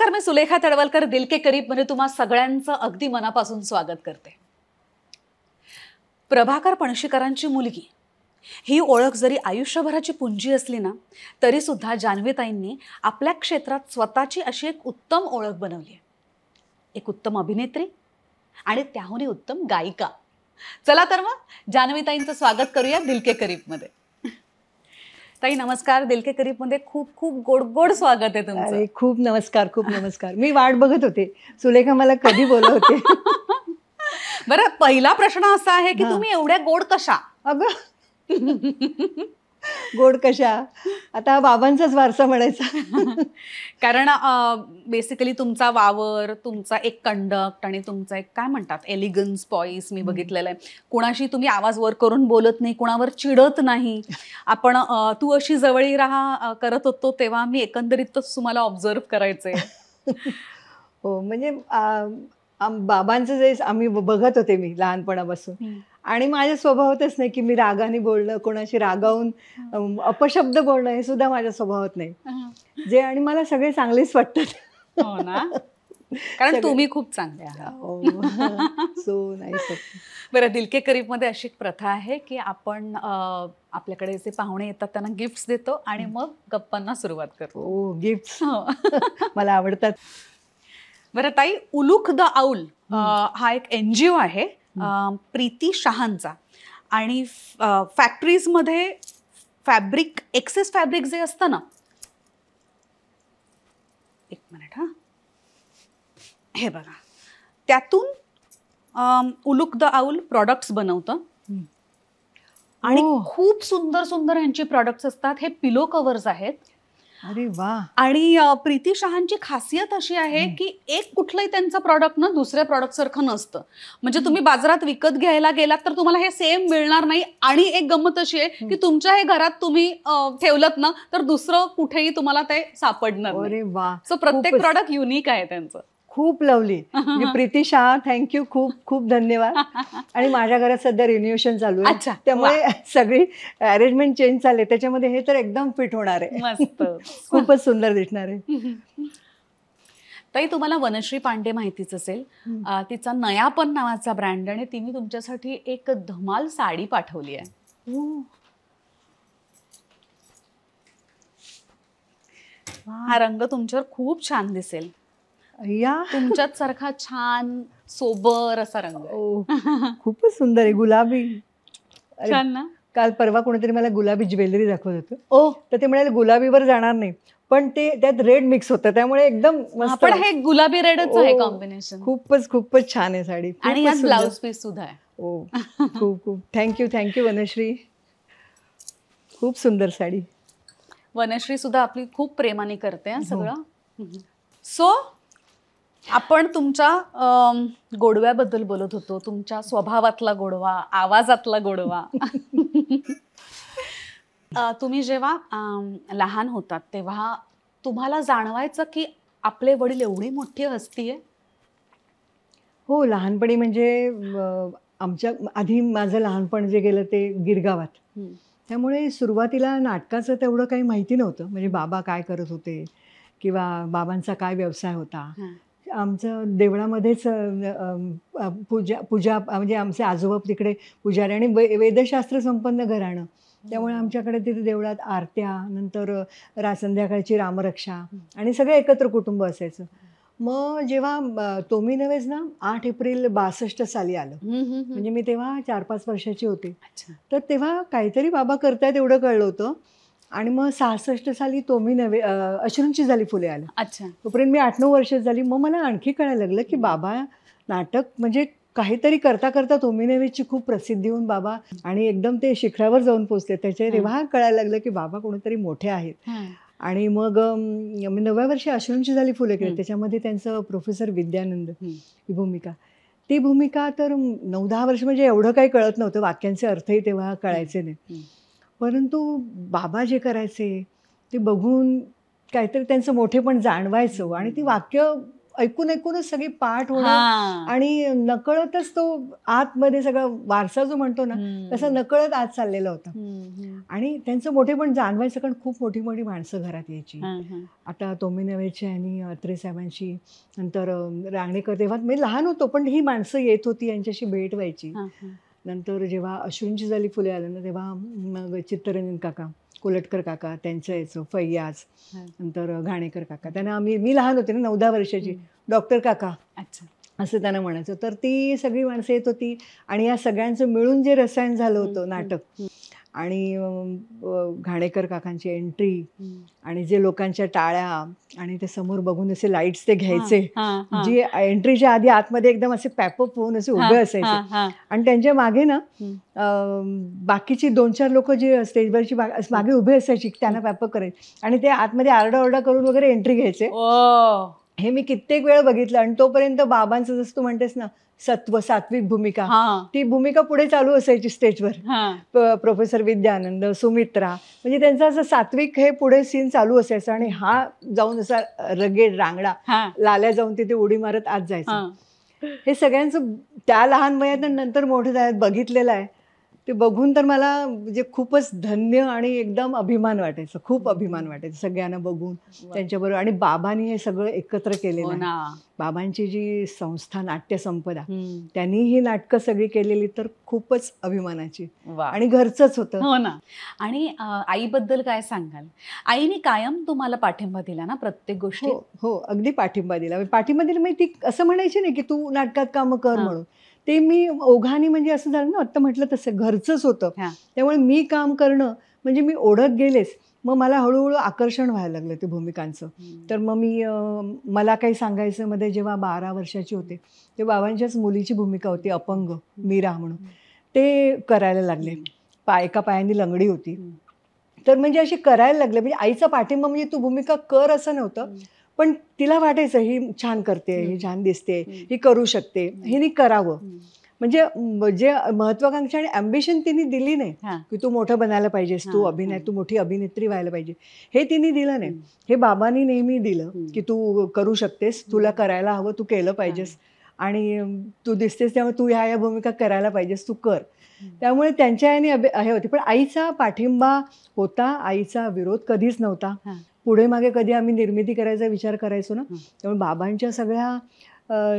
नमस्कार, मी सुलेखा तळवलकर दिल के करीब मध्ये तुम्हा सगळ्यांचं अगदी मनापासून स्वागत करते. प्रभाकर पणशीकरांची मुलगी ही ओळख जरी आयुष्यभराची पुंजी असली ना, तरी सुद्धा जान्हवीताईंनी आपल्या क्षेत्रात स्वतःची अशी एक उत्तम ओळख बनवली आहे. एक उत्तम अभिनेत्री आणि त्याहूनही उत्तम गायिका. चला तर मग जान्हवीताईंचं स्वागत करूया दिल के करीब मध्ये. ताई नमस्कार, दिल के करीब मध्ये खूप खूप गोड गोड स्वागत आहे तुमचं. अरे खूप नमस्कार, खूप नमस्कार. मी वाट बघत होते सुलेखा मला कधी बोलवते. बरं, पहिला प्रश्न असा आहे की तुम्ही एवढ्या गोड कशा? अगं गोड कशा, आता बाबांचाच वारसा म्हणायचा. कारण बेसिकली तुमचा वावर, तुमचा एक कंडक्ट आणि तुमचा एक काय म्हणतात एलिगन्स, पॉइस मी बघितलेलं आहे. कुणाशी तुम्ही आवाज वर करून बोलत नाही, कुणावर चिडत नाही. आपण तू अशी जवळी राहा करत होतो तेव्हा मी एकंदरीतच तुम्हाला ऑब्झर्व करायचे. हो, म्हणजे बाबांचं जे आम्ही बघत होते मी लहानपणापासून, आणि माझ्या स्वभावातच नाही की मी रागाने बोलणं, कोणाशी रागावून अपशब्द बोलणं हे सुद्धा माझ्या स्वभावात नाही. जे आणि मला सगळे चांगलेच वाटतात. हो ना, कारण तुम्ही खूप चांगले आहात. So nice. बरं, दिल के करीब मध्ये अशी एक प्रथा आहे की आपण आपल्याकडे जे पाहुणे येतात त्यांना गिफ्ट्स देतो आणि मग गप्पांना सुरुवात करतो. ओ, गिफ्ट्स मला आवडतात. बरं ताई, उलुक द आऊल हा एक NGO आहे प्रीती शहांचा, आणि फॅक्टरीजमध्ये फॅब्रिक, एक्सेस फॅब्रिक जे असतं ना, एक मिनिट हा, हे बघा, त्यातून उलुक द आऊल प्रॉडक्ट्स बनवतं आणि खूप सुंदर सुंदर यांची प्रॉडक्ट्स असतात. हे पिलो कव्हर्स आहेत. अरे वा. आणि प्रीती शहांची खासियत अशी आहे की एक कुठलंही त्यांचं प्रॉडक्ट ना दुसऱ्या प्रॉडक्ट सारखं नसतं. म्हणजे तुम्ही बाजारात विकत घ्यायला गेलात तर तुम्हाला हे सेम मिळणार नाही. आणि एक गंमत अशी आहे की तुमच्या हे घरात तुम्ही ठेवलंत ना तर दुसरं कुठेही तुम्हाला ते सापडणार नाही. अरे वा. सो प्रत्येक प्रॉडक्ट युनिक आहे त्यांचं. खूप लवली. प्रीती शाह, थँक्यू, खूप खूप धन्यवाद. आणि माझ्या घरात सध्या रिन्युएशन चालू आहे, त्यामुळे सगळी अरेंजमेंट चेंज चालले, त्याच्यामध्ये हे तर एकदम फिट होणार आहे. मस्त, खूपच सुंदर दिसणार आहे. ताई, तुम्हाला वनश्री पांडे माहितीच असेल. तिचा नयापन नावाचा ब्रँड, आणि तिने तुमच्यासाठी एक धमाल साडी पाठवली आहे. हा रंग तुमच्यावर खूप छान दिसेल. या, तुमच्यात सारखा छान सोबर असा रंग. खूपच सुंदर आहे, गुलाबी. छान ना. काल परवा कोणीतरी मला गुलाबी ज्वेलरी दाखवत होतं, तर ते म्हणाले गुलाबीवर जाणार नाही, पण ते त्यात रेड मिक्स होतं, त्यामुळे एकदम मस्त. पण हे गुलाबी रेडच आहे कॉम्बिनेशन. खूपच खूपच छान आहे साडी. आणि यात ब्लाउज पीस सुद्धा आहे. ओ, खूप खूप थँक्यू वनश्री. खूप सुंदर साडी. वनश्री सुद्धा आपली खूप प्रेमाने करते सगळं. सो आपण तुमच्या गोडव्याबद्दल बोलत होतो, तुमच्या स्वभावातला गोडवा, आवाजातला गोडवा. तुम्ही जेव्हा लहान होतात तेव्हा तुम्हाला जाणवायचं की आपले वडील एवढी मोठी हस्ती आहे? हो, लहानपणी म्हणजे आमच्या आधी माझं लहानपण जे गेलं ते गिरगावात, त्यामुळे सुरुवातीला नाटकाचं तेवढं काही माहिती नव्हतं. म्हणजे बाबा काय करत होते किंवा बाबांचा काय व्यवसाय होता. आमचं देवळामध्येच पूजा म्हणजे आमचे आजोबा तिकडे पुजारी, आणि वेदशास्त्र संपन्न घराणं, त्यामुळे आमच्याकडे तिथे देवळात आरत्या, नंतर संध्याकाळची रामरक्षा, आणि सगळं एकत्र कुटुंब असायचं. मग जेव्हा तोमी नवेज ना 8 एप्रिल 62 साली आलं, म्हणजे मी तेव्हा 4-5 वर्षाची होते, तर तेव्हा काहीतरी बाबा करतायत एवढं कळलं होतं. आणि मग 66 साली तोमी नवे अश्रूंची झाली फुले आलं. तोपर्यंत मी 8-9 वर्षात झाली. मग मला आणखी कळायला लागलं की बाबा नाटक म्हणजे काहीतरी करता करता तोमी नवेची खूप प्रसिद्धी होऊन बाबा आणि एकदम ते शिखरावर जाऊन पोचले. त्याच्या तेव्हा कळायला लागलं की बाबा कोणीतरी मोठे आहेत. आणि मग 9व्या वर्षी अश्रूंची झाली फुले केली, त्याच्यामध्ये त्यांचं प्रोफेसर विद्यानंद ही भूमिका. ती भूमिका तर 9-10 वर्ष म्हणजे एवढं काही कळत नव्हतं, वाक्यांचे अर्थही तेव्हा कळायचे नाही. परंतु बाबा जे करायचे ते बघून काहीतरी त्यांचं मोठेपण जाणवायचं, आणि ती वाक्य ऐकून ऐकूनच सगळी पाठ होणं हा. आणि नकळतच तो आतमध्ये सगळा वारसा जो म्हणतो ना तसा हम्म. नकळत आत चाललेला होता. हम्म. आणि त्यांचं मोठेपण जाणवायचं, कारण खूप मोठी मोठी माणसं घरात यायची. हा, हा. आता तोमिनवेचे आणि अत्रे साहेबांची, नंतर रांगणेकर, तेव्हा मी लहान होतो पण ही माणसं येत होती, यांच्याशी भेट व्हायची. हा, हा. नंतर जेव्हा अश्विनची झाली फुले आलं ना तेव्हा मग चित्तरंजन काका, कोलटकर काका त्यांचं यायचं, फैयाज, हा. नंतर घाणेकर काका, त्यांना मी लहान होते ना 9-10 वर्षाची, डॉक्टर काका अच्छा. असं त्यांना म्हणायचं. तर ती सगळी माणसं येत होती आणि या सगळ्यांचं मिळून जे रसायन झालं होतं नाटक, आणि घाणेकर काकांची एंट्री हम्म. आणि जे लोकांच्या टाळ्या आणि ते समोर बघून असे लाईट्स ते घ्यायचे, हा, हा. जी एंट्रीच्या आधी आतमध्ये एकदम असे पॅपअप होऊन असे उभे हा, असायचे. हा. आणि त्यांच्या मागे ना हम्म. बाकीची 2-4 लोक जे स्टेजवरची मागे उभे असायची, त्यांना पॅपअप करायचे आणि ते आतमध्ये आरडाओरडा करून वगैरे एंट्री घ्यायचे. ओ. हे मी कित्येक वेळ बघितलं. आणि तोपर्यंत बाबांचं, जसं तू म्हणतेस ना, सात्विक भूमिका, हा, ती भूमिका पुढे चालू असायची स्टेजवर. हा. प्रोफेसर विद्यानंद, सुमित्रा, म्हणजे त्यांचं असं सात्विक हे पुढे सीन चालू असायचं आणि हा जाऊन असा रगेड रांगडा हा, लाल्या जाऊन तिथे उडी मारत आत जायचा. हा. हे सगळ्यांचं त्या लहान वयात आणि नंतर मोठे झाल्यात बघितलेलं आहे. ते बघून तर मला म्हणजे खूपच धन्य आणि एकदम अभिमान वाटायचं, खूप अभिमान वाटायचं सगळ्यांना बघून त्यांच्याबरोबर. आणि बाबांनी हे सगळं एकत्र केलेलं हो आहे. ना. बाबांची जी संस्था नाट्य संपदा, हम्म. त्यांनी ही नाटकं सगळी केलेली तर खूपच अभिमानाची, वा. आणि घरचंच होतं. हो ना. आणि आईबद्दल काय सांगाल? आईने कायम तुम्हाला पाठिंबा दिला ना प्रत्येक गोष्टीत? हो हो, अगदी पाठिंबा दिला. पाठिंबा दिला म्हणजे ती असं म्हणायची नाही की तू नाटकात कामं कर हा. म्हणून. ते मी ओघाने, म्हणजे असं झालं ना आत्ता म्हटलं तसं, घरचंच होतं. हा. त्यामुळे मी काम करणं म्हणजे मी ओढत गेलेच. मग मला हळूहळू आकर्षण व्हायला लागलं ते भूमिकांचं. तर मग मी मला काही सांगायचं मध्ये जेव्हा 12 वर्षाची होते ते बाबांच्याच मुलीची भूमिका होती, अपंग मीरा म्हणून, ते करायला लागले. एका पायाने लंगडी होती. तर म्हणजे अशी करायला लागले. म्हणजे आईचा पाठिंबा म्हणजे तू भूमिका कर असं नव्हतं, पण तिला वाटायचं ही छान करते, ही छान दिसते, ही करू शकते, हिने करावं. म्हणजे जे महत्वाकांक्षा आणि अम्बिशन तिने दिली नाही हा. की तू मोठं बनायला पाहिजेस, तू तू मोठी अभिनेत्री व्हायला पाहिजे, हे तिने दिलं नाही. हे बाबांनी नेहमी दिलं की तू करू शकतेस, तुला करायला हवं, तू केलं पाहिजेस, आणि तू दिसतेस त्यामुळे तू ह्या भूमिका करायला पाहिजेस, तू कर. त्यामुळे त्यांच्या याने हे होते. पण आईचा पाठिंबा होता, आईचा विरोध कधीच नव्हता. पुढे मागे कधी आम्ही निर्मिती करायचा विचार करायचो ना, त्यामुळे बाबांच्या सगळ्या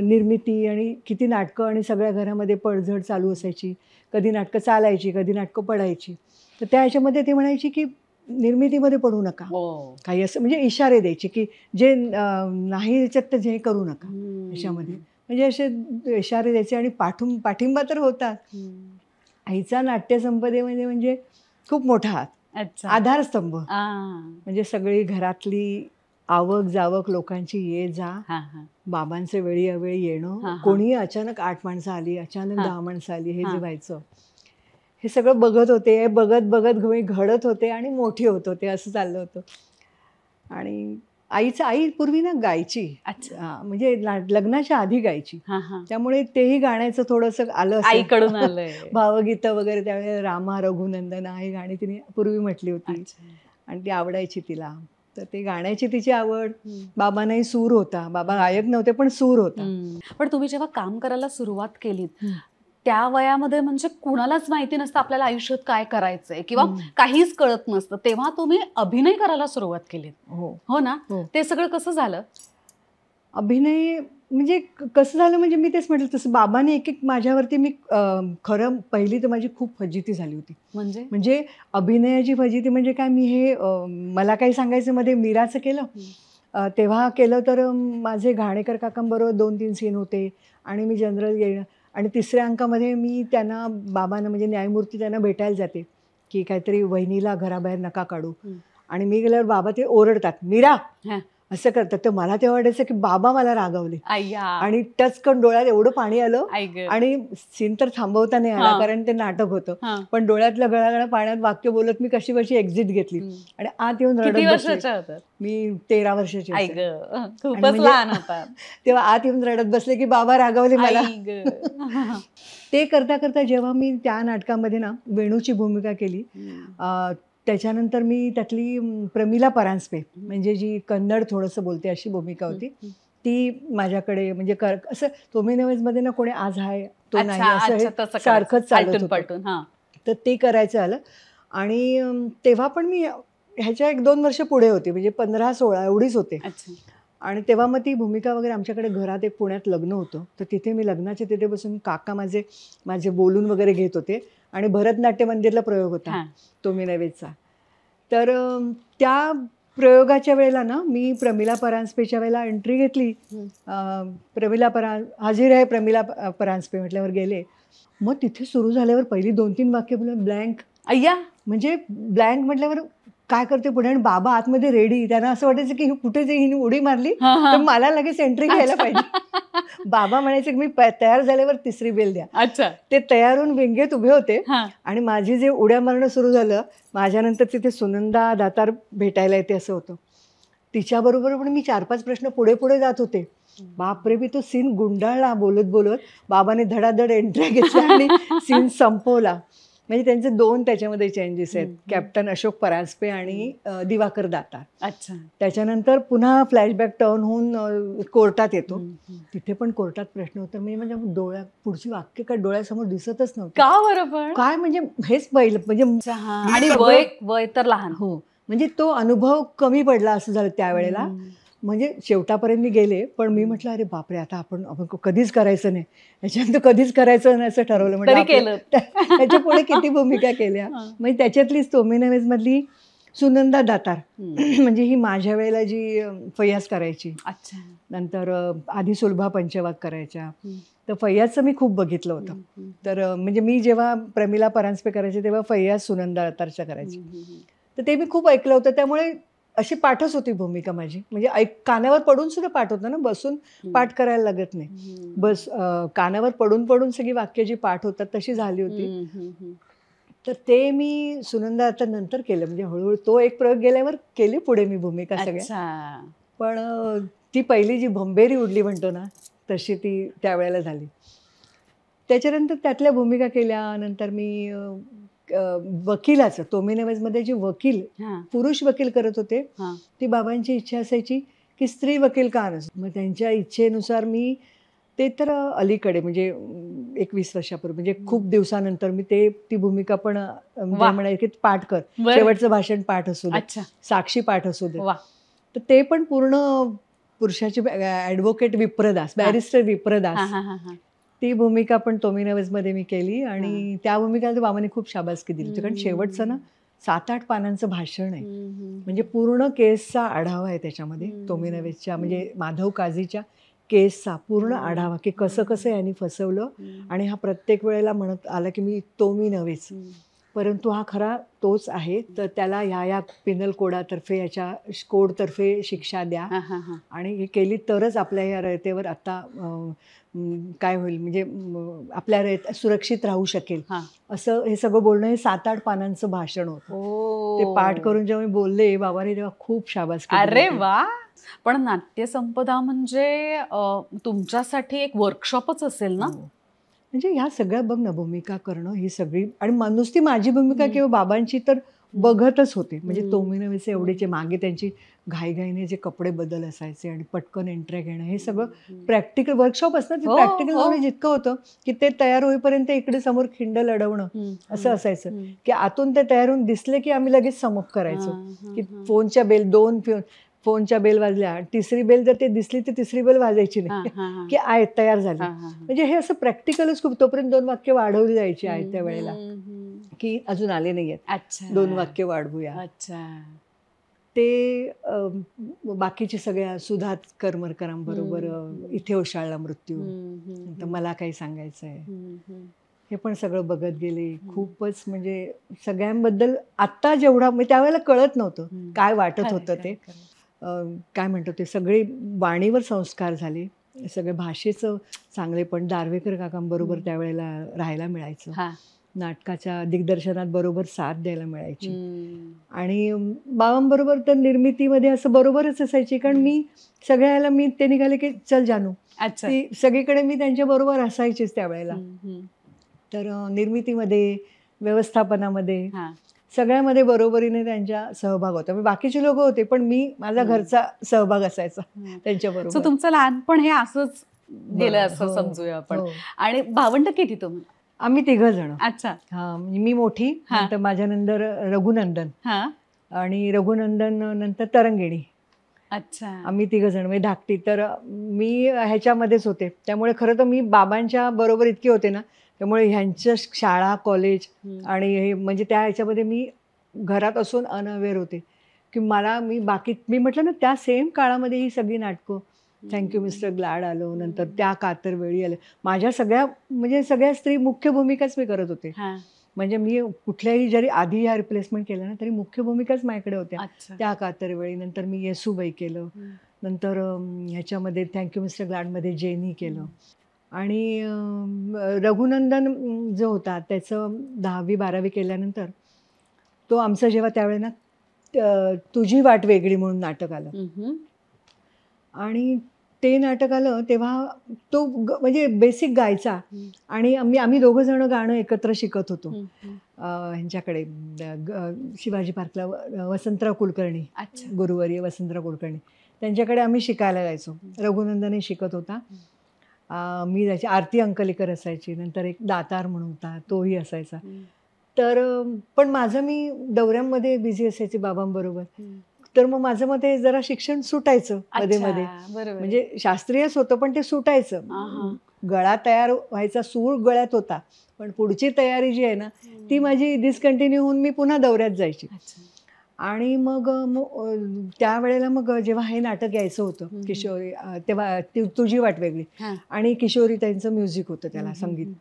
निर्मिती आणि किती नाटकं आणि सगळ्या घरामध्ये पडझड चालू असायची. कधी नाटकं चालायची, कधी नाटकं पडायची. तर त्या ह्याच्यामध्ये ते म्हणायची की निर्मितीमध्ये पडू नका, काही असं म्हणजे इशारे द्यायचे की जे नाही ह्याच्यात तर जे करू नका ह्याच्यामध्ये, म्हणजे असे इशारे द्यायचे. आणि पाठिंबा तर होता. आईचा नाट्यसंपदेमध्ये म्हणजे खूप मोठा हात, आधारस्तंभ. म्हणजे सगळी घरातली आवक जावक लोकांची ये जा, बाबांचे वेळी अवेळी येणं, कोणी अचानक 8 माणसं आली, अचानक 10 माणसं आली, हे जे व्हायचं, हे सगळं बघत होते, बघत बघत घडत होते आणि मोठी होत होते, असं चाललं होतं. आणि आई पूर्वी ना गायची, म्हणजे लग्नाच्या आधी गायची, त्यामुळे तेही गाण्याचं थोडंसं आलं आईकडून आलंय. भावगीतं वगैरे त्यावेळेस रामा रघुनंदना ही गाणी तिने पूर्वी म्हटली होती आणि ती आवडायची तिला. तर ते गाण्याची तिची आवड. बाबांनाही सूर होता, बाबा गायक नव्हते पण सूर होता. पण तुम्ही जेव्हा काम करायला सुरुवात केलीत त्या वयामध्ये म्हणजे कुणालाच माहिती नसतं आपल्याला आयुष्यात काय करायचंय किंवा काहीच कळत नसतं, तेव्हा तुम्ही अभिनय करायला सुरुवात केलीत. हो ना. ते सगळं कसं झालं? अभिनय म्हणजे कसं झालं म्हणजे मी तेच म्हटलं तसं बाबांनी एक माझ्यावरती, मी खरं पहिली तर माझी खूप फजिती झाली होती. म्हणजे अभिनयाची फजिती म्हणजे काय, मी हे मला काही सांगायचं मध्ये मीराचं केलं तेव्हा केलं, तर माझे घाणेकर काकांबरोबर 2-3 सीन होते आणि मी जनरल येणं, आणि 3ऱ्या अंकामध्ये मी त्यांना बाबांना म्हणजे न्यायमूर्ती त्यांना भेटायला जाते की काहीतरी वहिनीला घराबाहेर नका काढू, आणि मी गेल्यावर बाबा ते ओरडतात, मीरा असं करतात. तर मला तेव्हा वाटायचं की बाबा मला रागावले, आणि टचकन डोळ्यात एवढं पाणी आलं, आणि सीन तर थांबवता नाही आला कारण ते नाटक होतं, पण डोळ्यातलं गळागळा पाण्यात वाक्य बोलत मी कशी बशी एक्झिट घेतली आणि आत येऊन रडत बसले. मी 13 वर्षाची तेव्हा आत येऊन रडत बसले की बाबा रागावले मला. ते करता करता जेव्हा मी त्या नाटकामध्ये ना वेणूची भूमिका केली, त्याच्यानंतर मी त्यातली प्रमिला परांजपे, म्हणजे जी कन्नड थोडंसं बोलते अशी भूमिका होती, ती माझ्याकडे म्हणजे असं तोमी नवेजमध्ये ना कोणी आज आहे तो नाही अच्छा असं अच्छा हे तसं सारखंच चालत आलटून होतं. पलटून. हा तर ते करायचं आलं. आणि तेव्हा पण मी ह्याच्या 1-2 वर्ष पुढे होते, म्हणजे 15-16 एवढीच होते. अच्छा आणि तेव्हा मग ती भूमिका वगैरे आमच्याकडे घरात एक पुण्यात लग्न होतं, तर तिथे मी लग्नाच्या तिथे बसून काका माझे माझे बोलून वगैरे घेत होते आणि भरतनाट्य मंदिरला प्रयोग होता हा तोमी नवेजचा. तर त्या प्रयोगाच्या वेळेला ना मी प्रमिला परांजपेच्या वेळेला एंट्री घेतली. प्रमिला हाजीर आहे प्रमिला परांजपे म्हटल्यावर गेले. मग तिथे सुरू झाल्यावर पहिली 2-3 वाक्य ब्लँक. अय्या म्हणजे ब्लँक म्हटल्यावर काय करते पुढे, आणि बाबा आतमध्ये रेडी. त्यांना असं वाटायचं की कुठे जे हिने उडी मारली हा, हा. तर मला लगेच एंट्री घ्यायला अच्छा. पाहिजे. बाबा म्हणायचे की मी तयार झाल्यावर 3री बेल द्या. अच्छा ते तयार होऊन विंगेत उभे होते हा आणि माझी जे उड्या मारणं सुरू झालं, माझ्यानंतर तिथे सुनंदा दातार भेटायला येते असं होतं. तिच्याबरोबर पण मी 4-5 प्रश्न पुढे पुढे जात होते. बापरे, मी तो सीन गुंडाळला बोलत बोलत. बाबाने धडाधड एंट्र्या घेतल्या आणि सीन संपवला. म्हणजे त्यांचे 2 त्याच्यामध्ये चेंजेस आहेत, कॅप्टन अशोक परांजपे आणि दिवाकर दातार. अच्छा त्याच्यानंतर पुन्हा फ्लॅशबॅक टर्न होऊन कोर्टात येतो. तिथे पण कोर्टात प्रश्न होता. मी म्हणजे पुढची वाक्य काय डोळ्यासमोर दिसतच नव्हतं. का बरं पण काय म्हणजे हेच पहिलं म्हणजे अच्छा, हा. आणि वय तर लहान. हो, म्हणजे तो अनुभव कमी पडला असं झालं त्यावेळेला. म्हणजे शेवटापर्यंत मी गेले, पण मी म्हटलं अरे बापरे, आता आपण कधीच करायचं नाही, याच्यानंतर कधीच करायचं नाही असं ठरवलं. तरी म्हटलं केलं. त्याच्या पुढे किती भूमिका केल्या. हा. म्हणजे त्याच्यातलीच तोमी नवेजमधली सुनंदा दातार म्हणजे ही माझ्या वेळेला जी फय्याज करायची. अच्छा नंतर आधी सुलभा पंचवाद करायच्या. तर फय्याजचं मी खूप बघितलं होतं. तर म्हणजे मी जेव्हा प्रमिला परांजपे करायचे तेव्हा फय्याज सुनंदा दातारच्या करायची. तर ते मी खूप ऐकलं होतं. त्यामुळे अशी पाठच होती भूमिका माझी. म्हणजे कानावर पडून सुद्धा पाठ होतं ना, बसून पाठ करायला लागत नाही. बस कानावर पडून पडून सगळी वाक्य जी पाठ होतात तशी झाली होती. तर ते मी सुनंदा दातार नंतर केलं. म्हणजे हळूहळू तो एक प्रयोग गेल्यावर केली पुढे मी भूमिका सगळ्या. अच्छा पण ती पहिली जी भंबेरी उडली म्हणतो ना, तशी ती त्यावेळेला झाली. त्याच्यानंतर त्यातल्या भूमिका केल्या. नंतर मी वकिलाचं तोमी नवेजमध्ये जे वकील हा पुरुष वकील करत होते, हा ती बाबांची इच्छा असायची की स्त्री वकील का नसो. मग त्यांच्या इच्छेनुसार मी ते तर अलीकडे म्हणजे 21 वर्षापूर्वी म्हणजे खूप दिवसानंतर मी ती भूमिका पण वा. म्हणायचे की पाठ कर, बरं. शेवटचं भाषण पाठ असू दे, अच्छा साक्षी पाठ असू दे. वा तर ते पण पूर्ण पुरुषाची ॲडव्होकेट विप्रदास, बॅरिस्टर विप्रदास, हा हा हा हा ती भूमिका पण तोमी नवेजमध्ये मी केली. आणि त्या भूमिकाला तर बाबांनी खूप शाबासकी दिली होती, कारण शेवटचं ना 7-8 पानांचं भाषण आहे. म्हणजे पूर्ण केसचा आढावा आहे त्याच्यामध्ये. तोमी नवेजच्या म्हणजे माधव काझीच्या केसचा पूर्ण आढावा की कसं कसं यांनी फसवलं. आणि हा प्रत्येक वेळेला म्हणत आला की मी तोमी नवेज, परंतु हा खरा तोच आहे. तर त्याला ह्या पिनल कोडातर्फे याच्या कोडतर्फे शिक्षा द्या. आणि हे केली तरच आपल्या या रयतेवर आता काय होईल, म्हणजे आपल्या रयत सुरक्षित राहू शकेल. असं हे सगळं बोलणं हे 7-8 पानांचं भाषण होतं. ते पाठ करून जेव्हा मी बोलले बाबांनी तेव्हा खूप शाबासकी दिली अरे होती. वा. पण नाट्यसंपदा म्हणजे तुमच्यासाठी एक वर्कशॉपच असेल ना. म्हणजे ह्या सगळ्या बघ ना, भूमिका करणं ही सगळी, आणि नुसती माझी भूमिका किंवा बाबांची तर बघतच होते. म्हणजे तोमी नवेजचे एवढेचे मागे त्यांची घाईघाईने जे कपडे बदल असायचे आणि पटकन एंट्र्या घेणं, हे सगळं प्रॅक्टिकल वर्कशॉप असतं. ते प्रॅक्टिकल नॉलेज इतकं होतं की ते तयार होईपर्यंत इकडे समोर खिंड लढवणं असं असायचं की आतून ते तयार होऊन दिसले की आम्ही लगेच समोर करायचो. की फोनच्या बेल 2 फोनच्या बेल वाजल्या, 3री बेल जर ते दिसली तर 3री बेल वाजायची नाही की आहेत तयार झाले. म्हणजे हे असं प्रॅक्टिकलच खूप. तोपर्यंत 2 वाक्य वाढवली जायची आहेत त्या वेळेला की अजून आले नाहीयेत, 2 वाक्य वाढवूया. अच्छा. ते बाकीची सगळ्या सुधा करमरकरांबरोबर इथे ओशाळला मृत्यू, नंतर मला काही सांगायचं आहे, हे पण सगळं बघत गेले. खूपच म्हणजे सगळ्यांबद्दल आत्ता जेवढा म्हणजे त्यावेळेला कळत नव्हतं काय वाटत होतं ते. काय म्हणतो ते सगळे वाणीवर संस्कार झाले, सगळे भाषेचं चांगले. पण दार्वेकर काकांबरोबर त्यावेळेला राहायला मिळायचं. नाटकाच्या दिग्दर्शनात बरोबर साथ द्यायला मिळायची. आणि बाबांबरोबर तर निर्मितीमध्ये असं बरोबरच असायची, कारण मी सगळ्याला ते निघाले की चल जानू, ती सगळीकडे मी त्यांच्याबरोबर असायचीच त्यावेळेला. तर निर्मितीमध्ये, व्यवस्थापनामध्ये सगळ्यामध्ये बरोबरीने त्यांच्या सहभाग होता. म्हणजे बाकीचे लोक होते, पण माझा घरचा सहभाग असायचा त्यांच्याबरोबर. सो तुमचं लहानपण हे असंच गेलं असं हो, समजूया आपण. हो. आणि भावंड किती तुम्हाला? आम्ही 3 जण. अच्छा. हा, मी मोठी, हा. नंतर माझ्या नंतर रघुनंदन, हा. आणि रघुनंदन नंतर तरंगिणी. अच्छा. आम्ही 3 जण, म्हणजे धाकटी. तर मी ह्याच्यामध्येच होते, त्यामुळे खरं तर मी बाबांच्या बरोबर इतके होते ना, त्यामुळे ह्यांचं शाळा, कॉलेज आणि हे म्हणजे त्या ह्याच्यामध्ये मी घरात असून अनअवेअर होते की मी म्हटलं ना, त्या सेम काळामध्ये ही सगळी नाटकं, थँक्यू मिस्टर ग्लॅड आलं, नंतर त्या कातर वेळी आलं, माझ्या सगळ्या स्त्री मुख्य भूमिकाच मी करत होते. म्हणजे मी कुठल्याही जरी आधी ह्या रिप्लेसमेंट केलं ना, तरी मुख्य भूमिकाच माझ्याकडे होत्या. त्या कातर वेळी, नंतर मी येसूबाई केलं, नंतर ह्याच्यामध्ये थँक्यू मिस्टर ग्लॅडमध्ये जेनी केलं. आणि रघुनंदन जो होता त्याचं 10वी-12वी केल्यानंतर तो आमचं जेव्हा त्यावेळेला तुझी वाट वेगळी म्हणून नाटक आलं, आणि ते नाटक आलं तेव्हा तो म्हणजे बेसिक गायचा, आणि आम्ही 2 जण गाणं एकत्र शिकत होतो. ह्यांच्याकडे शिवाजी पार्कला वसंतराव कुलकर्णी, गुरुवर्य वसंतराव कुलकर्णी, त्यांच्याकडे आम्ही शिकायला जायचो. रघुनंदनही शिकत होता, मी जायची, आरती अंकलेकर असायची, नंतर एक दातार म्हणून होता, तोही असायचा. तर पण मी दौऱ्यांमध्ये बिझी असायची बाबांबरोबर, तर मग माझं मते जरा शिक्षण सुटायचं मध्ये मध्ये. म्हणजे शास्त्रीयच होतं, पण ते सुटायचं. गळा तयार व्हायचा, सूर गळ्यात होता, पण पुढची तयारी जी आहे ना, ती माझी डिस्कंटिन्यू होऊन मी पुन्हा दौऱ्यात जायची. आणि मग त्यावेळेला जेव्हा हे नाटक यायचं होतं किशोरी, तेव्हा तुझी वाट वेगळी, आणि किशोरी त्यांचं म्युझिक होतं, त्याला संगीत.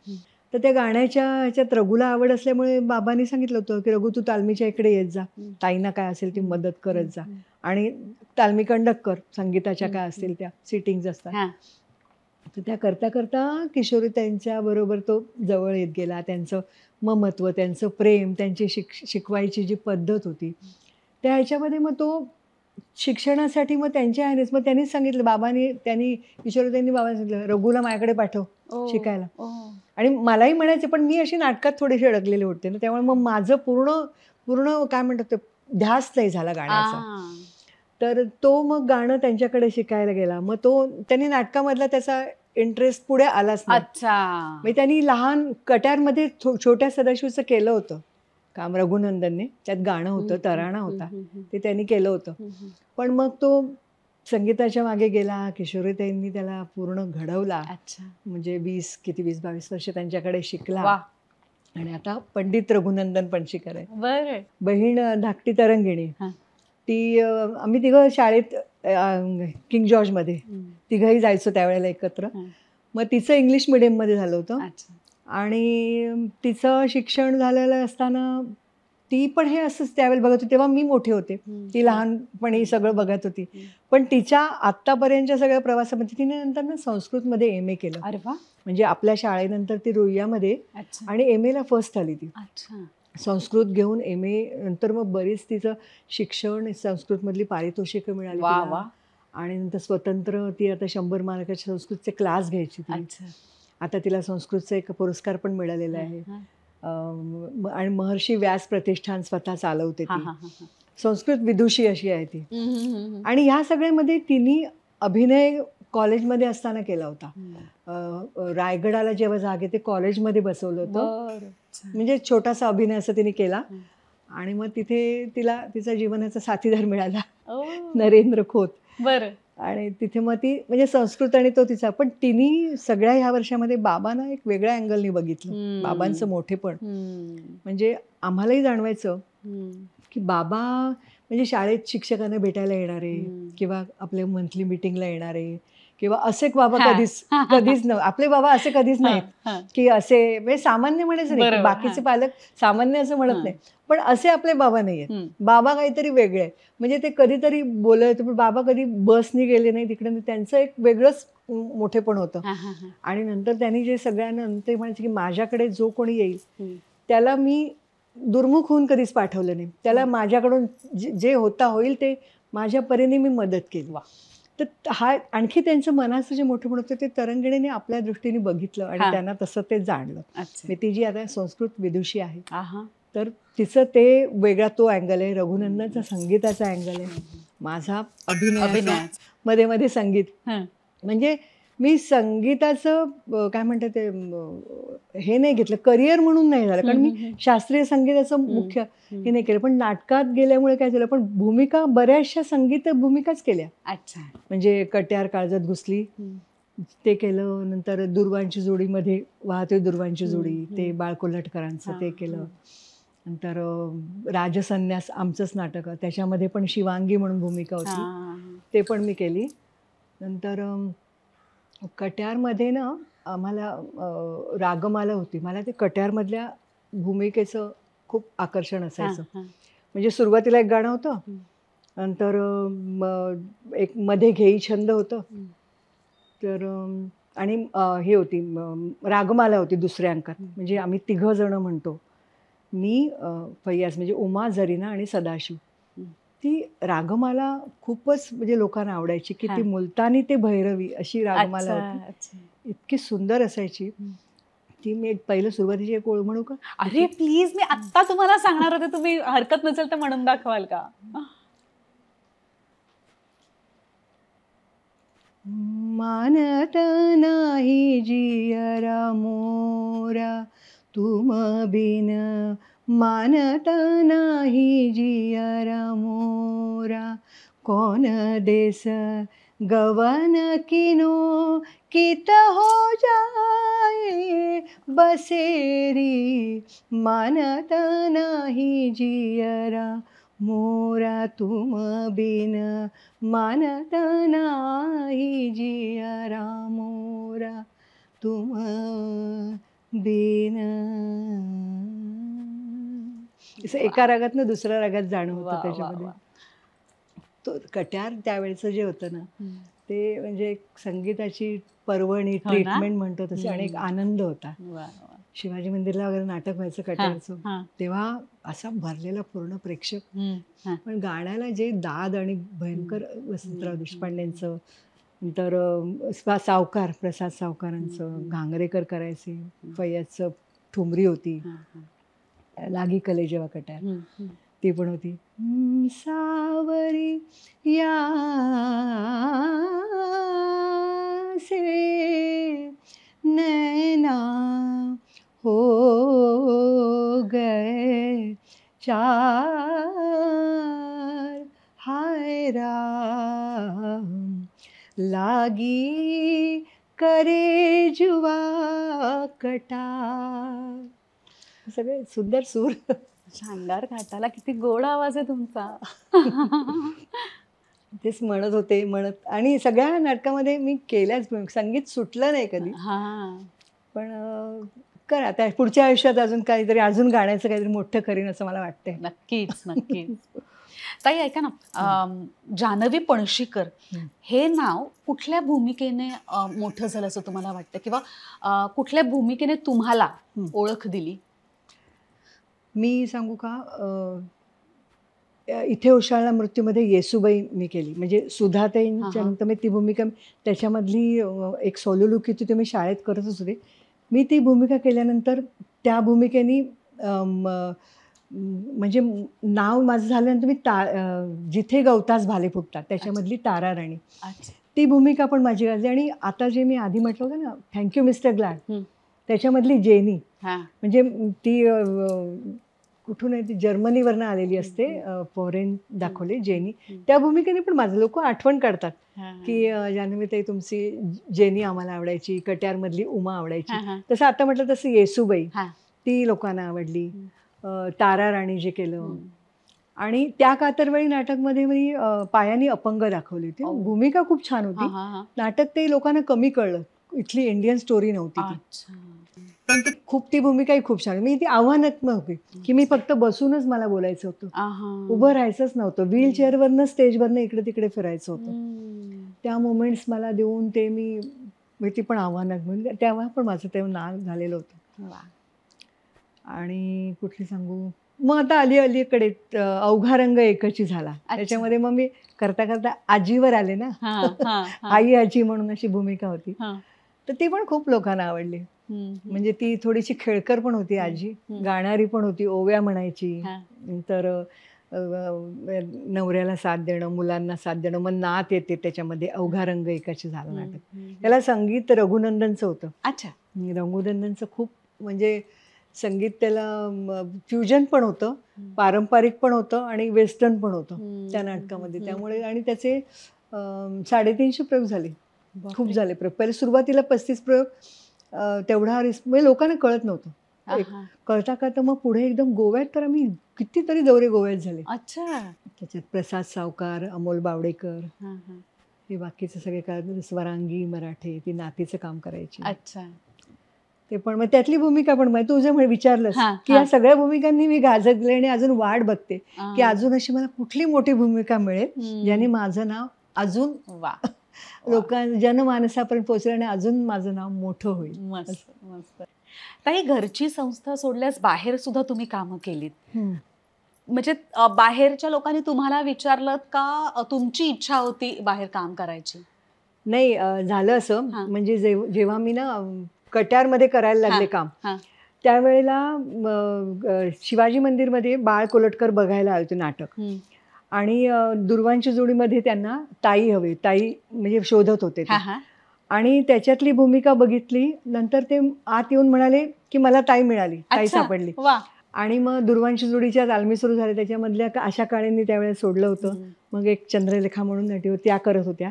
तर त्या गाण्याच्या ह्याच्यात रघुला आवड असल्यामुळे बाबांनी सांगितलं होतं की रघु, तू तालमीच्या इकडे येत जा, ताईंना काय असेल ती मदत करत जा, आणि तालमी कंडक्ट कर, संगीताच्या काय असतील त्या सिटिंग्ज असतात. तर त्या करता करता किशोरी त्यांच्या बरोबर तो जवळ येत गेला. त्यांचं ममत्व, त्यांचं प्रेम, त्यांची शिकवायची जी पद्धत होती, त्या ह्याच्यामध्ये मग तो शिक्षणासाठी त्यांच्या ह्यानेच त्यांनीच सांगितलं, किशोरी त्यांनी बाबांनी सांगितलं, रघुला माझ्याकडे पाठव शिकायला. आणि मलाही म्हणायचे, पण मी अशी नाटकात थोडेसे अडकलेले होते ना, त्यामुळे मग माझं पूर्ण काय म्हणतात ध्यास नाही झाला गाण्याचा. तर तो मग गाणं त्यांच्याकडे शिकायला गेला. मग त्यांनी नाटकामधला त्याचा इंटरेस्ट पुढे आलाच नाही. मग त्यांनी लहान कट्यारमध्ये छोट्या सदाशिवचं केलं होतं काम रघुनंदनने, त्यात गाणं होतं, तराणा होता, ते त्यांनी केलं होतं. पण मग तो संगीताच्या मागे गेला. किशोरीताईंनी त्याला पूर्ण घडवला. म्हणजे 20-22 वर्ष त्यांच्याकडे शिकला, आणि आता पंडित रघुनंदन पण शिकायला. बहीण धाकटी तरंगिणी, ती आम्ही 3 शाळेत किंग जॉर्जमध्ये 3ही जायचो त्यावेळेला एकत्र. मग तिचं इंग्लिश मिडियममध्ये झालं होतं, आणि तिचं शिक्षण झालेलं असताना ती पण हे असंच त्यावेळेला बघत होती. तेव्हा मी मोठे होते, ती लहानपणी सगळं बघत होती. पण तिच्या आत्तापर्यंतच्या सगळ्या प्रवासामध्ये तिने नंतर ना संस्कृतमध्ये MA केलं. म्हणजे आपल्या शाळेनंतर ती रुईयामध्ये, आणि MAला फर्स्ट आली ती. संस्कृत घेऊन MA नंतर मग बरीच तिचं शिक्षण, संस्कृतमधली पारितोषिकं मिळाली तिला, आणि नंतर स्वतंत्र ती आता 100 मार्काचे संस्कृतचे क्लास घ्यायची ती. आता तिला संस्कृतचा एक पुरस्कार पण मिळालेला आहे, आणि महर्षी व्यास प्रतिष्ठान स्वतः चालवते ती. संस्कृत विदुषी अशी आहे ती. आणि ह्या सगळ्यामध्ये तिने अभिनय कॉलेजमध्ये असताना केला होता. रायगडाला जेव्हा जागे ते कॉलेजमध्ये बसवलं होतं, म्हणजे छोटासा अभिनय असं तिने केला. आणि मग तिथे तिला तिचा जीवनाचा साथीदार मिळाला, नरेंद्र खोत. आणि तिथे मग ती म्हणजे संस्कृत आणि तो तिचा, पण तिने सगळ्या ह्या वर्षामध्ये बाबांना एक वेगळ्या अँगलनी बघितलं. बाबांचं मोठेपण म्हणजे आम्हालाही जाणवायचं की बाबा म्हणजे शाळेत शिक्षकांना भेटायला येणारे, किंवा आपल्या मंथली मीटिंगला येणारे, किंवा असे बाबा कधीच न, आपले बाबा असे कधीच नाहीत की असे म्हणजे सामान्य म्हणायचं नाही, बाकीचे पालक सामान्य असं म्हणत नाही, पण असे आपले बाबा नाही आहेत. बाबा काहीतरी वेगळे, म्हणजे ते कधीतरी बोलत, पण बाबा कधी बसनी गेले नाही तिकडे, त्यांचं एक वेगळंच मोठेपण होतं. आणि नंतर त्यांनी जे सगळ्यांना ते म्हणायचे की माझ्याकडे जो कोणी येईल त्याला मी दुर्मुख होऊन कधीच पाठवलं नाही, त्याला माझ्याकडून जे होईल ते माझ्या परीने मी मदत केली. तर हा आणखी त्यांचं मनाचं जे मोठेपण होतं ते तरंगिणीने आपल्या दृष्टीने बघितलं, आणि त्यांना तसं ते जाणलं. मी ती जी आता संस्कृत विदुषी आहे तर तिचं ते वेगळा तो अँगल आहे, रघुनंदनचा संगीताचा अँगल आहे, माझा अभिनयाचा मध्ये मध्ये संगीत. म्हणजे मी संगीताचं काय म्हणतात ते हे नाही घेतलं, करिअर म्हणून नाही झालं, कारण मी शास्त्रीय संगीताचं मुख्य हे नाही केलं. पण नाटकात गेल्यामुळे काय झालं, पण भूमिका बऱ्याचशा संगीत भूमिकाच केल्या. अच्छा. म्हणजे कट्यार काळजात घुसली ते केलं, नंतर दुर्वांची जोडीमध्ये वाहते दुर्वांची जोडी ते बाळ कोल्हटकरांचं ते केलं, नंतर राजसन्यास आमचंच नाटक त्याच्यामध्ये पण शिवांगी म्हणून भूमिका होती, ते पण मी केली. नंतर कट्यारमध्ये ना आम्हाला रागमाला होती, मला ते कट्यारमधल्या भूमिकेचं खूप आकर्षण असायचं. म्हणजे सुरुवातीला एक गाणं होतं, नंतर एक मध्ये घेई छंद होतं, तर आणि हे होती रागमाला होती दुसऱ्या अंकात. म्हणजे आम्ही 3 जण म्हणतो, मी फैयाज म्हणजे उमा, जरीना आणि सदाशिव. ती रागमाला खूपच म्हणजे लोकांना आवडायची, की ती मुलतानी ते भैरवी अशी रागमाला होती, इतकी सुंदर असायची ती. मी एक पहिलं सुरुवातीची एक ओळ म्हणू का? अरे प्लीज, मी आत्ता तुम्हाला सांगणार होते, तुम्ही हरकत नसेल तर म्हणून दाखवाल का? मानत नाही जियरा मोरा तुम बिन, मानत नाही जियरा मोरा, कौन देस गवन किनो कित हो जाए बसेरी, मानत नाही जियरा मोरा तुम बिन, मानत नाही जियरा मोरा तुम बिन. असं एका रागातनं दुसऱ्या रागात जाणं होतं त्याच्यामध्ये. तो कट्यार त्यावेळेचं जे होतं ना, ते म्हणजे एक संगीताची पर्वणी, ट्रीटमेंट म्हणतो तसे, आणि एक आनंद होता. शिवाजी मंदिरला वगैरे नाटक व्हायचं कट्यारचं, तेव्हा असा भरलेला पूर्ण प्रेक्षक, पण गाण्याला जे दाद आणि भयंकर वसंतराव देशपांडेंचं, नंतर सावकार प्रसाद सावकारांचं, घांगरेकर करायचे, फैयाजचं ठुमरी होती, लागी कले जेव्हा कट्यार ती पण होती. सावरी या से नैना हो गए चार, हाय राम लागी करे जुवा कटार. सगळे सुंदर सूर. शानदार घाटाला किती गोड आवाज आहे तुमचा. तेच म्हणत होते म्हणत, आणि सगळ्या नाटकामध्ये मी केल्याच, संगीत सुटलं नाही कधी. पण करा आता पुढच्या आयुष्यात अजून काहीतरी, अजून गाण्याचं काहीतरी मोठं करीन असं मला वाटतंय. नक्कीच नक्कीच. ताई ऐका ना, जान्हवी पणशीकर हे नाव कुठल्या भूमिकेने मोठं झालं असं तुम्हाला वाटतं, किंवा कुठल्या भूमिकेने तुम्हाला ओळख दिली? मी सांगू का, इथे उशाळला मृत्यूमध्ये येसूबाई मी केली, म्हणजे सुधाताईंच्या नंतर मी ती भूमिका, त्याच्यामधली एक सोलोलुकी ती मी शाळेत करतच होते. मी ती भूमिका केल्यानंतर त्या भूमिकेनी म्हणजे नाव माझं झाल्यानंतर मी जिथे गवतास भाले फुटतात त्याच्यामधली तारा राणी, ती भूमिका पण माझी गाजली. आणि आता जे मी आधी म्हटलं होतं ना, थँक्यू मिस्टर ग्लॅड, त्याच्यामधली जेनी, म्हणजे ती कुठून आहे, ती जर्मनीवरनं आलेली असते, फॉरेन दाखवले जेनी, त्या भूमिकेने पण माझं लोक आठवण काढतात की जान्हवीताई तुमची जेनी आम्हाला आवडायची, कट्यारमधली उमा आवडायची. तसं आता म्हटलं तसं येसूबाई ती लोकांना आवडली, तारा राणी जे केलं. आणि त्या कातरवेळी नाटकमध्ये मी पायानी अपंग दाखवली होती, भूमिका खूप छान होती. नाटक ते लोकांना कमी कळलं, इथली इंडियन स्टोरी नव्हती ती, पण ती ती भूमिकाही खूप छान. मी ती आव्हानात्मक होती की मी फक्त बसूनच मला बोलायचं होतं, उभं राहायचंच नव्हतं, व्हीलचेअरवरनं स्टेजवरनं इकडे तिकडे फिरायचं होतं. त्या मोमेंट्स मला देऊन ते मी ती पण आव्हानात्मक, तेव्हा पण माझं तेव्हा नाव झालेलं होतं. आणि कुठली सांगू, मग आता अलीकडे अवघा रंग एकची झाला, त्याच्यामध्ये मग मी करता करता आजीवर आले ना, आई आजी म्हणून अशी भूमिका होती, तर ती पण खूप लोकांना आवडली. म्हणजे ती थोडीशी खेळकर पण होती आजी, गाणारी पण होती, ओव्या म्हणायची. नंतर नवऱ्याला साथ देणं, मुलांना साथ देणं, मग नात येते त्याच्यामध्ये, अवघा रंग एकाची झालं नाटक. त्याला संगीत रघुनंदनचं होतं. अच्छा. रघुनंदनचं खूप म्हणजे संगीत त्याला फ्युजन पण होतं, पारंपरिक पण होतं आणि वेस्टर्न पण होतं त्या नाटकामध्ये. त्यामुळे आणि त्याचे 350 प्रयोग झाले, खूप झाले प्रयोग. पहिले सुरुवातीला 35 प्रयोग, तेवढा म्हणजे लोकांना कळत नव्हतं. कळता कळता मग पुढे एकदम गोव्यात तर आम्ही कितीतरी दौरे गोव्यात झाले. अच्छा. त्याच्यात प्रसाद सावकार, अमोल बावडेकर, हे बाकीचे सगळे काय, स्वरांगी मराठे, ती नातीचं काम करायची. अच्छा. ते पण मग त्यातली भूमिका पण तू जे विचारलंस की या सगळ्या भूमिकांनी मी गाजले आणि अजून वाट बघते की अजून अशी मला कुठली मोठी भूमिका मिळेल ज्याने माझं नाव अजून जनमानसापर्यंत पोहोचलं आणि अजून माझं नाव मोठं होईल. मस्त मस्त. ताई, घरची संस्था सोडल्यास बाहेर सुद्धा तुम्ही कामं केलीत. म्हणजे बाहेरच्या लोकांनी तुम्हाला विचारलं का तुमची इच्छा होती बाहेर काम करायची? नाही, झालं असं म्हणजे जेव्हा मी ना कट्यारमध्ये करायला लागले काम, त्यावेळेला शिवाजी मंदिरमध्ये बाळ कोलटकर बघायला आले होते नाटक, आणि दुर्वांची जोडीमध्ये त्यांना ताई हवी, ताई म्हणजे शोधत होते ते. आणि त्याच्यातली भूमिका बघितली, नंतर ते आत येऊन म्हणाले की मला ताई मिळाली, ताई सापडली. आणि मग दुर्वांची जोडीच्या तालमी सुरू झाल्या, त्याच्यामधल्या आशा काळेंनी त्यावेळेस सोडलं होतं. मग एक चंद्रलेखा म्हणून नटी होती, त्या करत होत्या.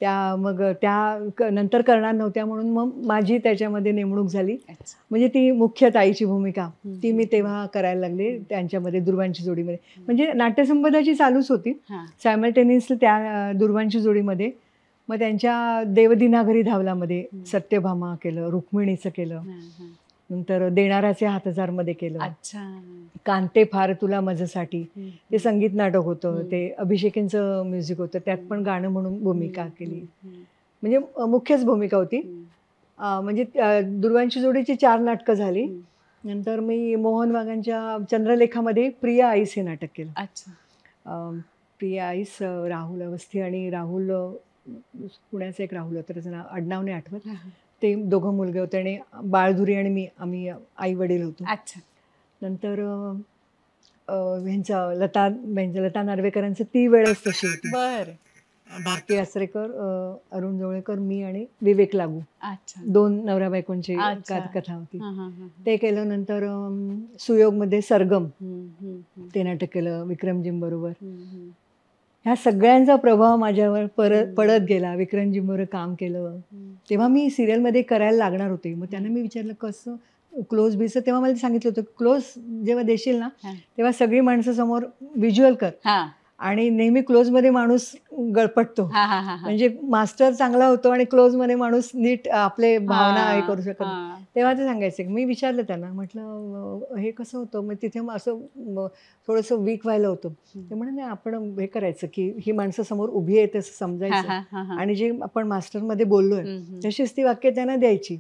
त्या मग त्या नंतर करणार नव्हत्या म्हणून मग माझी त्याच्यामध्ये नेमणूक झाली. म्हणजे ती मुख्य ताईची भूमिका ती मी तेव्हा करायला लागले त्यांच्यामध्ये, दुर्वांची जोडीमध्ये. म्हणजे नाट्यसंपदाची चालूच होती सायमल्टेनियसली त्या दुर्वांची जोडीमध्ये. मग त्यांच्या देवदिनाघरी धावलामध्ये सत्यभामा केलं, रुक्मिणीचं केलं, नंतर देणाराचे 7000 केलं, कांते फार तुला माझ्यासाठी, ते संगीत नाटक होतं, ते अभिषेकींचं म्युझिक होतं, त्यात पण गाणं म्हणून भूमिका केली. म्हणजे मुख्यच भूमिका होती. म्हणजे दुर्वांची जोडीची 4 नाटकं झाली. नंतर मी मोहन वाघांच्या चंद्रलेखामध्ये प्रिया आईस हे नाटक केलं. प्रिया आईस, राहुल अवस्थी आणि राहुल, पुण्याचं एक राहुल होतं, त्याचं नाव आडनाव नाही आठवत, ते दोघं मुलगे होते आणि बाळधुरी आणि आम्ही आई वडील होतो. नंतर ह्यांचं लता नार्वेकरांचं ती वेळच तशी होती. भारती आसरेकर, अरुण जवळेकर, मी आणि विवेक लागू, 2 नवरा बायकोंची कथा होती, ते केलं. नंतर सुयोगमध्ये सरगम ते नाटक केलं विक्रमजींबरोबर. ह्या सगळ्यांचा प्रभाव माझ्यावर पडत गेला. विक्रमजींबरोबर काम केलं तेव्हा मी सिरियलमध्ये करायला लागणार होते. मग त्यांना मी विचारलं कसं क्लोज बीचं, तेव्हा मला सांगितलं होतं क्लोज जेव्हा देशील ना तेव्हा सगळी माणसं समोर व्हिज्युअल कर, आणि नेहमी क्लोजमध्ये माणूस गळपटतो. म्हणजे मास्टर चांगला होतो आणि क्लोजमध्ये माणूस नीट आपले भावना हे करू शकत. तेव्हा ते सांगायचे. मी विचारलं त्यांना, म्हटलं हे कसं होतं, मग तिथे असं थोडंसं वीक व्हायला होतं. ते म्हणे नाही, आपण हे करायचं की ही माणसं समोर उभी आहेत असं समजायचं, आणि जे आपण मास्टरमध्ये बोललोय तशीच ती वाक्य त्यांना द्यायची.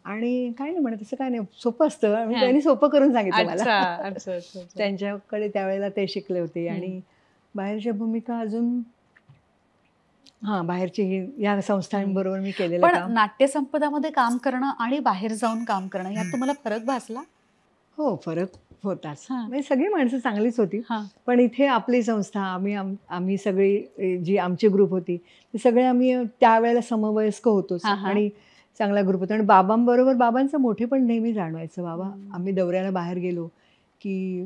आणि काय नाही म्हणत, तसं काय नाही, सोपं असतं. त्यांनी सोपं करून सांगितलं मला. त्यांच्याकडे त्यावेळेला ते शिकले होते. आणि बाहेरच्या भूमिका अजून बाहेरची या संस्थांबरोबर मी केलेलं काम. नाट्यसंपदामध्ये काम करणं आणि बाहेर जाऊन काम करणं यात तुम्हाला फरक भासला? हो, फरक होताच. म्हणजे सगळी माणसं चांगलीच होती, पण इथे आपली संस्था, आम्ही सगळी जी आमची ग्रुप होती ती सगळे आम्ही त्यावेळेला समवयस्क होतो आणि चांगला ग्रुप होता. आणि बाबांबरोबर बाबांचं मोठेपण नेहमी जाणवायचं. बाबा, आम्ही दौऱ्याला बाहेर गेलो की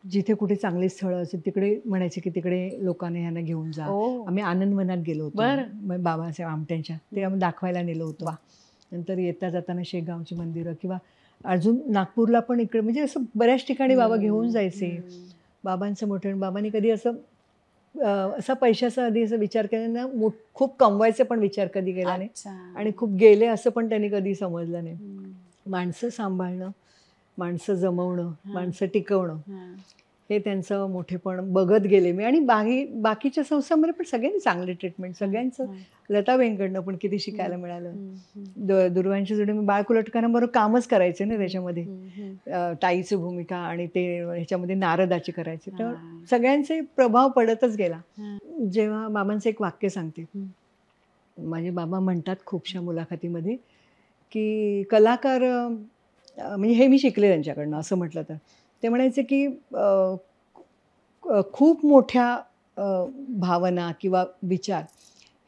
जिथे कुठे चांगली स्थळं असेल तिकडे म्हणायचे की तिकडे लोकांना ह्यांना घेऊन जा. आम्ही आनंदवनात गेलो होतो बाबासाहेब आमट्यांच्या, ते आम्ही दाखवायला नेलं होतं. नंतर येता जाताना शेगावची मंदिरं, किंवा अजून नागपूरला पण इकडे, म्हणजे असं बऱ्याच ठिकाणी बाबा घेऊन जायचे. बाबांचं मोठं, बाबांनी कधी असा पैशाचा आधी असं विचार केला ना, खूप कमवायचा पण विचार कधी केला नाही, आणि खूप गेले असं पण त्यांनी कधी समजलं नाही. माणसं सांभाळणं, माणसं जमवणं, माणसं टिकवणं, हे त्यांचं मोठेपण बघत गेले मी. आणि बाकीच्या संस्थांमध्ये पण सगळ्यांनी चांगले ट्रीटमेंट, सगळ्यांचं. लताबाईंकडनं पण किती शिकायला मिळालं. दुर्वांची जोडी मी बाळ कुलटकरांबरोबर कामच करायचे ना त्याच्यामध्ये, ताईची भूमिका, आणि ते ह्याच्यामध्ये नारदाची करायची. तर सगळ्यांचे प्रभाव पडतच गेला. जेव्हा बाबांचं एक वाक्य सांगते, माझे बाबा म्हणतात खूपशा मुलाखतीमध्ये की कलाकार म्हणजे हे मी शिकले त्यांच्याकडनं असं म्हटलं तर. ते म्हणायचे की खूप मोठ्या भावना किंवा विचार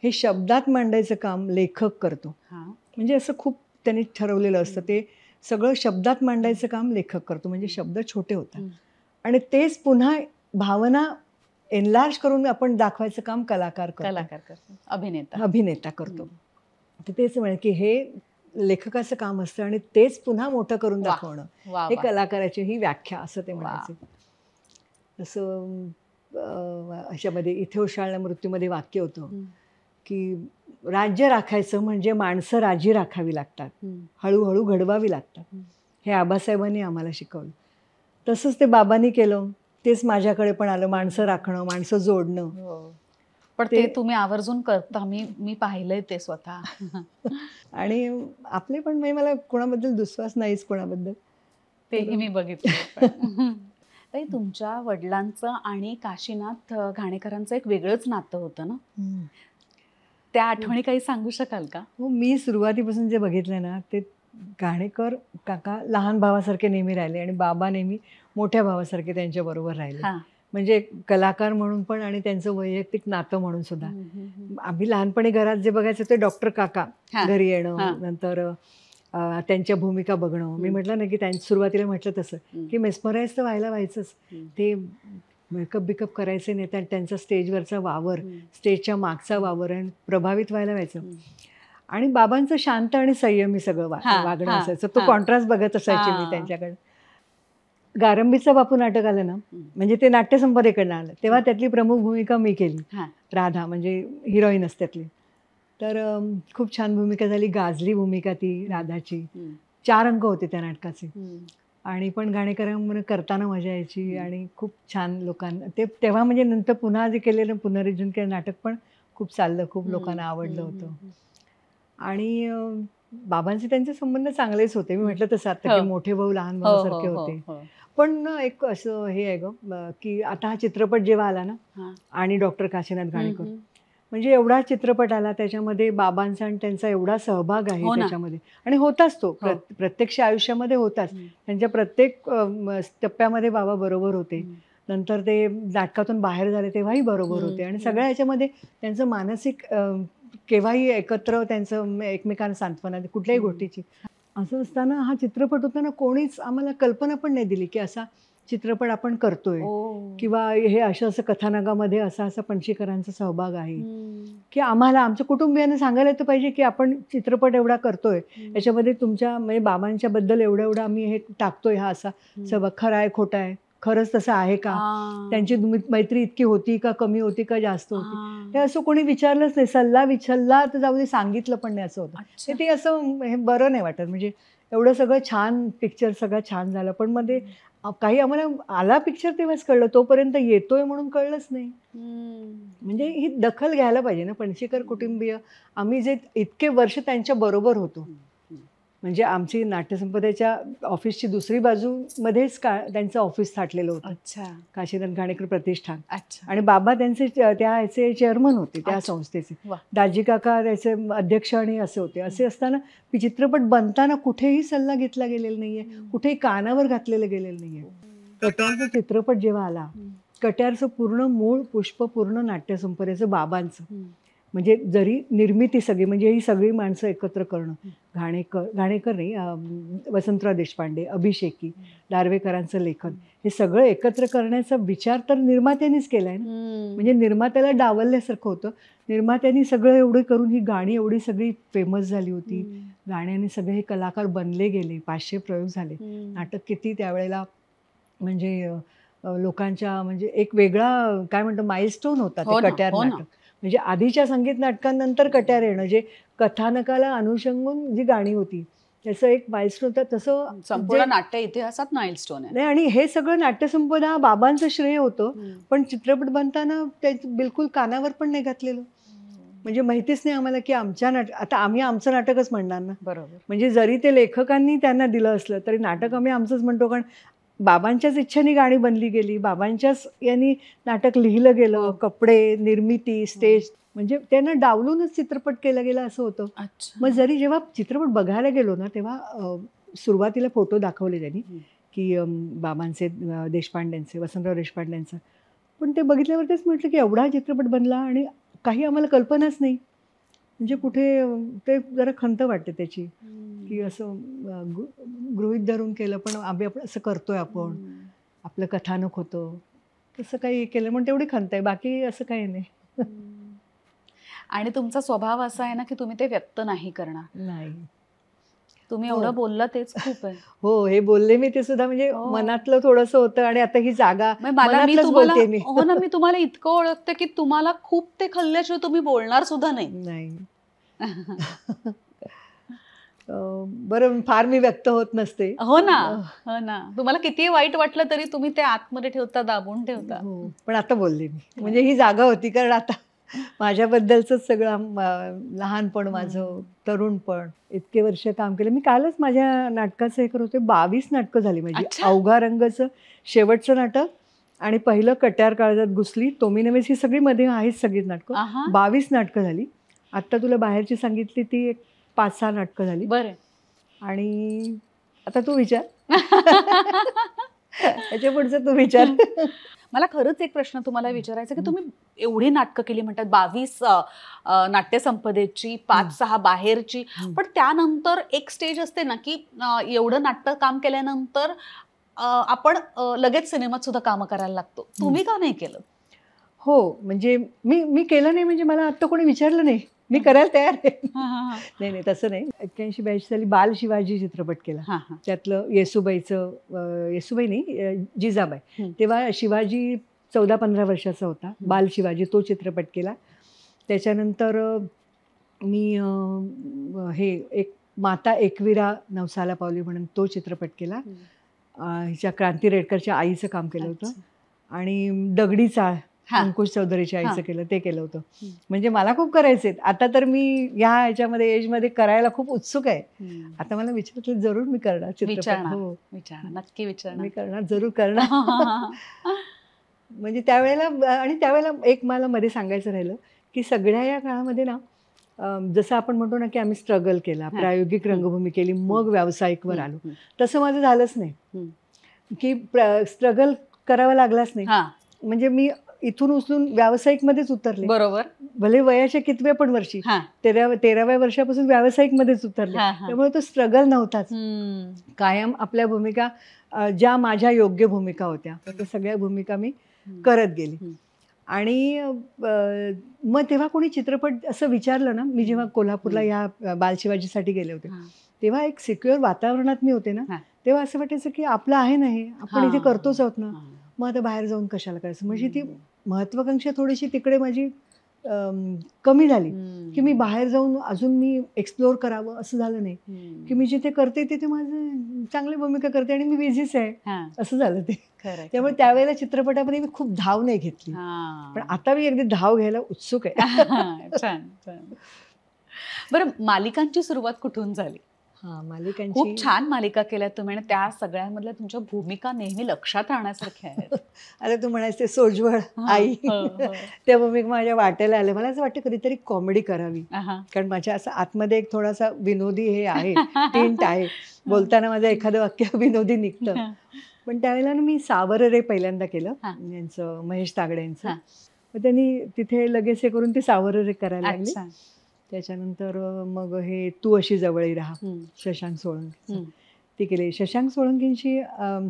हे शब्दात मांडायचं काम लेखक करतो. हां. म्हणजे असं खूप त्यांनी ठरवलेलं असतं. ते सगळं शब्दात मांडायचं काम लेखक करतो. म्हणजे शब्द छोटे होतात आणि तेच पुन्हा भावना एनलार्ज करून आपण दाखवायचं काम कलाकार करतो. कलाकार करतो, अभिनेता. अभिनेता करतो. तर तेच म्हणे की हे लेखकाचं काम असतं आणि तेच पुन्हा मोठं करून वा. दाखवणं वा हे वा. कलाकाराची ही व्याख्या असं ते वा. म्हणायचे. तसं अशामध्ये इथे उशाळल्या मृत्यूमध्ये वाक्य होतं की राज्य राखायचं म्हणजे माणसं राजी राखावी लागतात, हळूहळू घडवावी लागतात. हे आबासाहेबांनी आम्हाला शिकवलं. तसंच ते बाबांनी केलं. तेच माझ्याकडे पण आलं, माणसं राखणं, माणसं जोडणं. हो. पण ते तुम्ही आवर्जून करता, मी पाहिलंय ते स्वतः. आणि आपले पण म्हणजे मला कोणाबद्दल दुस्वास नाहीच कोणाबद्दल. तेही मी बघितलं. ताई, तुमच्या वडिलांचं आणि काशीनाथ घाणेकरांचं एक वेगळंच नातं होतं ना. त्या आठवणी काही सांगू शकाल का? हो, मी सुरुवातीपासून जे बघितलं ना ते घाणेकर काका लहान भावासारखे नेहमी राहिले आणि बाबा नेहमी मोठ्या भावासारखे त्यांच्याबरोबर राहिले. हां. म्हणजे कलाकार म्हणून पण आणि त्यांचं वैयक्तिक नातं म्हणून सुद्धा. आम्ही लहानपणी घरात जे बघायचं ते डॉक्टर काका हां. घरी येणं, हां. नंतर त्यांच्या भूमिका बघणं. मी म्हटलं ना की सुरुवातीला म्हटलं तसं की मेस्मराईज तर व्हायचंच. ते मेकअप बिकअप करायचे नाही, तर त्यांचा स्टेजवरचा वावर, स्टेजच्या मागचा वावर आणि प्रभावित व्हायला व्हायचं. आणि बाबांचं शांत आणि संयमी सगळं वागणं असायचं. तो कॉन्ट्रास्ट बघत असायचे मी त्यांच्याकडे. गारंबीचा बापू नाटक आलं ना, म्हणजे ते नाट्यसंपदेकडनं आलं, तेव्हा त्यातली प्रमुख भूमिका मी केली. राधा म्हणजे हिरोईन असते त्यातली. तर खूप छान भूमिका झाली, गाजली भूमिका ती राधाची. 4 अंक होते त्या नाटकाचे. आणि पण घाणेकरांमध्ये करताना मजा यायची आणि खूप छान लोकांना ते तेव्हा म्हणजे नंतर पुन्हा जे केलेलं पुनरुज्जीवन केलं नाटक पण खूप चाललं, खूप लोकांना आवडलं होतं. आणि बाबांचे त्यांचे संबंध चांगलेच होते. मी म्हटलं तसं आता की मोठे भाऊ लहान भावासारखे होते. पण ना एक असं हे आहे गं की आता हा चित्रपट जेव्हा आला ना आणि डॉक्टर काशीनाथ घाणेकर, म्हणजे एवढा चित्रपट आला, त्याच्यामध्ये बाबांचा आणि त्यांचा एवढा सहभाग आहे त्याच्यामध्ये आणि होताच तो प्रत्यक्ष आयुष्यामध्ये होताच. त्यांच्या प्रत्येक टप्प्यामध्ये बाबा बरोबर होते. नंतर ते नाटकातून बाहेर झाले तेव्हाही बरोबर होते आणि सगळ्या ह्याच्यामध्ये त्यांचं मानसिक केव्हाही एकत्र त्यांचं एकमेकांना सांत्वना कुठल्याही गोष्टीची. असं असताना हा चित्रपट होताना कोणीच आम्हाला कल्पना पण नाही दिली की असा चित्रपट आपण करतोय किंवा हे असं कथानकामध्ये असा पणशीकरांचा सहभाग आहे की आम्हाला आमच्या कुटुंबियांना सांगायला तर पाहिजे की आपण चित्रपट एवढा करतोय, याच्यामध्ये तुमच्या म्हणजे बाबांच्या बद्दल एवढं आम्ही हे टाकतोय, हा असा सहभाग खरा आहे खोटा आहे, खरंच तसं आहे का, त्यांची मैत्री इतकी होती का, कमी होती का, जास्त होती, हे असं कोणी विचारलंच नाही. सल्ला तर जाऊ दे, सांगितलं पण नाही असं होतं. ते असं हे बरं नाही वाटत. म्हणजे एवढं सगळं छान पिक्चर सगळं छान झालं पण मध्ये काही आम्हाला आला पिक्चर तेव्हाच कळलं, तोपर्यंत येतोय म्हणून कळलंच नाही. म्हणजे ही दखल घ्यायला पाहिजे ना पणशीकर कुटुंबीय. आम्ही जे इतके वर्ष त्यांच्या बरोबर होतो, म्हणजे आमची नाट्यसंपदेच्या ऑफिसची दुसरी बाजूमध्येच त्यांचं ऑफिस थाटलेलं होतं, काशीनाथ घाणेकर प्रतिष्ठान. आणि बाबा त्यांचे त्याचे चेअरमन होते त्या संस्थेचे, दाजी काका त्याचे अध्यक्ष आणि असे होते. असे असताना चित्रपट बनताना कुठेही सल्ला घेतला गेलेला नाहीये, कुठेही कानावर घातलेलं गेलेलं नाहीये. कट्यारचा चित्रपट जेव्हा आला, कट्यारचं पूर्ण मूळ पुष्प पूर्ण नाट्यसंपदेचं बाबांचं, म्हणजे जरी निर्मिती सगळी म्हणजे ही सगळी माणसं एकत्र करणं, घाणेकर नाही, वसंतराव देशपांडे, अभिषेकी, दार्वेकरांचं लेखन, हे सगळं एकत्र करण्याचा विचार तर निर्मात्यांनीच केला आहे ना. म्हणजे निर्मात्याला डावलल्यासारखं होतं. निर्मात्यांनी सगळं एवढं करून ही गाणी एवढी सगळी फेमस झाली होती, गाण्याने सगळे हे कलाकार बनले गेले, 500 प्रयोग झाले. नाटक किती त्यावेळेला म्हणजे लोकांच्या म्हणजे एक वेगळा काय म्हणतो माइलस्टोन होता ते कट्यार नाटक. म्हणजे आधीच्या संगीत नाटकांनंतर कट्यार येणं, जे कथानकाला अनुषंगून जी गाणी होती त्याचं एक माइलस्टोन होतं. तसं संपूर्ण नाट्य इतिहासात माइलस्टोन आहे. नाही, आणि हे सगळं नाट्यसंपदा बाबांचं श्रेय होतं, पण चित्रपट बनताना ते बिलकुल कानावर पण नाही घातलेलं. म्हणजे माहितीच नाही आम्हाला की आमच्या आता आम्ही आमचं नाटकच म्हणणार ना. बरोबर. म्हणजे जरी ते लेखकांनी त्यांना दिलं असलं तरी नाटक आम्ही आमचंच म्हणतो, कारण बाबांच्याच इच्छेने गाणी बनली गेली, बाबांच्याच यांनी नाटक लिहिलं गेलं, कपडे, निर्मिती, स्टेज, म्हणजे त्यांना डावलूनच चित्रपट केला गेला असं होतं. मग जरी जेव्हा चित्रपट बघायला गेलो ना तेव्हा सुरुवातीला फोटो दाखवले त्यांनी की बाबांचे, देशपांडेंचे, वसंतराव देशपांडेंचं, पण ते बघितल्यावर तेच म्हटलं की एवढा चित्रपट बनला आणि काही आम्हाला कल्पनाच नाही. म्हणजे कुठे ते जरा खंत वाटते त्याची की असं गृहीत धरून केलं, पण आम्ही आपण असं करतोय, आपण आपलं कथानक होतं तसं काही केलं म्हणून तेवढी खंत आहे, बाकी असं काही नाही. आणि तुमचा स्वभाव असा आहे ना की तुम्ही ते व्यक्त नाही करणार. नाही, तुम्ही एवढं बोलला तेच खूप आहे. हो, हे बोलले मी ते सुद्धा म्हणजे मनातलं थोडंसं होतं आणि आता ही जागा मनातलंच बोलते मी. हो ना, मी तुम्हाला इतकं ओळखते की तुम्हाला खूप ते खाल्ल्याशिवाय तुम्ही बोलणार सुद्धा नाही. नाही. बरं, फार मी व्यक्त होत नसते. हो ना, हो ना. तुम्हाला किती वाईट वाटलं तरी तुम्ही ते आतमध्ये ठेवता, दाबून ठेवता. हो, पण आता बोलले मी, म्हणजे ही जागा होती, कारण आता माझ्याबद्दलच सगळं लहानपण, माझं तरुणपण, इतके वर्ष काम केलं मी. कालच माझ्या नाटकाचं हे करत होते, 22 नाटकं झाली माझी. अवघा रंगाचं शेवटचं नाटक आणि पहिलं कट्यार काळजात घुसली, तोमी नव्हेच, ही सगळी मध्ये आहेत सगळी नाटकं. 22 नाटकं झाली. आत्ता तुला बाहेरची सांगितली ती एक 5-6 नाटकं झाली. बरं. आणि आता तू विचार. याच्या पुढचं तू विचार. मला खरंच एक प्रश्न तुम्हाला विचारायचा की तुम्ही एवढी नाटकं केली म्हणतात, 22 नाट्य संपदेची, 5-6 बाहेरची, पण त्यानंतर एक स्टेज असते ना की एवढं नाटक काम केल्यानंतर आपण लगेच सिनेमात सुद्धा काम करायला लागतो. तुम्ही का नाही केलं? हो, म्हणजे मी केलं नाही, म्हणजे मला आत्ता कोणी विचारलं नाही, मी करायला तयार आहे. नाही नाही, तसं नाही. 81-82 साली बाल शिवाजी चित्रपट केला. त्यातलं येसूबाईचं, येसूबाई नाही, जिजाबाई, तेव्हा शिवाजी 14-15 वर्षाचा होता. बाल शिवाजी तो चित्रपट केला. त्याच्यानंतर मी हे एक माता एकविरा नवसाला पावली म्हणून तो चित्रपट केला. हिच्या क्रांती रेडकरच्या आईचं काम केलं होतं. आणि दगडी चाळ अंकुश चौधरीच्या आईचं केलं, ते केलं होतं. म्हणजे मला खूप करायचे. आता तर मी ह्या ह्याच्यामध्ये एजमध्ये करायला खूप उत्सुक आहे. आता मला विचारलं जरूर मी करणार चित्रपट. हो, नक्की विचारणार, मी करणार, जरूर करणार. म्हणजे त्यावेळेला, आणि त्यावेळेला एक मला मध्ये सांगायचं राहिलं की सगळ्या या काळामध्ये ना, जसं आपण म्हणतो ना की आम्ही स्ट्रगल केला, प्रायोगिक रंगभूमी केली, मग व्यावसायिकवर आलो, तसं माझं झालंच नाही की स्ट्रगल करावा लागलाच नाही. म्हणजे मी इथून उचलून व्यावसायिकमध्येच उतरले. बरोबर. भले वयाच्या कितव्या पण वर्षी, 13व्या वर्षापासून व्यावसायिकमध्येच उतरले. त्यामुळे तो स्ट्रगल नव्हताच. कायम आपल्या भूमिका, ज्या माझ्या योग्य भूमिका होत्या, त्या सगळ्या भूमिका मी करत गेली. आणि मग तेव्हा कोणी चित्रपट असं विचारलं ना, मी जेव्हा कोल्हापूरला या बालशिवाजीसाठी गेले होते, तेव्हा एक सिक्युअर वातावरणात मी होते ना, तेव्हा असं वाटायचं की आपलं आहे ना हे, आपण इथे करतोच आहोत ना, मग आता बाहेर जाऊन कशाला करायचं. म्हणजे ती महत्वाकांक्षा थोडीशी तिकडे माझी कमी झाली की मी बाहेर जाऊन अजून मी एक्सप्लोअर करावं असं झालं नाही. की मी जिथे करते तिथे माझं चांगली भूमिका करते आणि मी बिझीच आहे, असं झालं ते. त्यामुळे त्यावेळेला चित्रपटामध्ये मी खूप धाव नाही घेतली, पण आता मी अगदी धाव घ्यायला उत्सुक आहे. छान छान. बरं, मालिकांची सुरुवात कुठून झाली? मालिकांची खूप छान मालिका केल्या तुम्ही, आणि त्या सगळ्यांमधल्या तुमच्या भूमिका नेहमी लक्षात राहण्यासारख्या आहेत. अरे तू म्हणायचे सोज्वळ आई, त्या भूमिका माझ्या वाट्याला आल्या. मला असं वाटतं कधीतरी कॉमेडी करावी, कारण माझ्या असं आतमध्ये एक थोडासा विनोदी हे आहे, टिंट आहे. बोलताना माझं एखादं वाक्य विनोदी निघतं. पण त्यावेळेला मी सावर रे पहिल्यांदा केलं, यांचं महेश तागडे यांचं. मग त्यांनी तिथे लगेच हे करून ती सावर रे करायला लागली. त्याच्यानंतर मग हे तू अशी जवळही राहा, शशांक सोळंकी, ती केली. शशांक सोळंकींची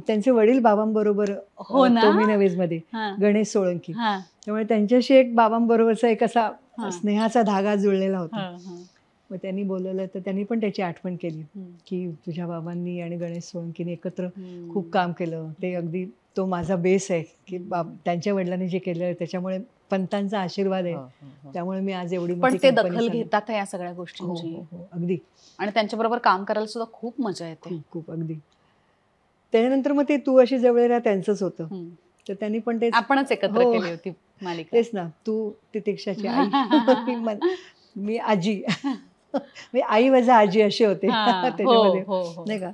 त्यांचे वडील बाबांबरोबर तोमी नव्हेज मध्ये गणेश सोळंकी, त्यामुळे त्यांच्याशी एक बाबांबरोबरचा एक असा स्नेहाचा धागा जुळलेला होता. मग त्यांनी बोलवलं तर त्यांनी पण त्याची आठवण केली की तुझ्या बाबांनी आणि गणेश सोळंकीने एकत्र खूप काम केलं, ते अगदी तो माझा बेस आहे की त्यांच्या वडिलांनी जे केलं त्याच्यामुळे पंतांचा आशीर्वाद आहे, त्यामुळे मी आज एवढी. पण ते दखल घेतात या सगळ्या गोष्टींची. अगदी. आणि त्यांच्याबरोबर काम करायला सुद्धा खूप मजा येते. खूप अगदी. त्याच्यानंतर मग ते तू अशी जवळ राहा त्यांचंच होतं, तर त्यांनी पण ते आपणच एकत्र केली होती मालिका. तेच ना, तू तितिक्षाची आई, मी आजी, मी आई वजा आजी असे होते त्याच्यामध्ये, नाही का.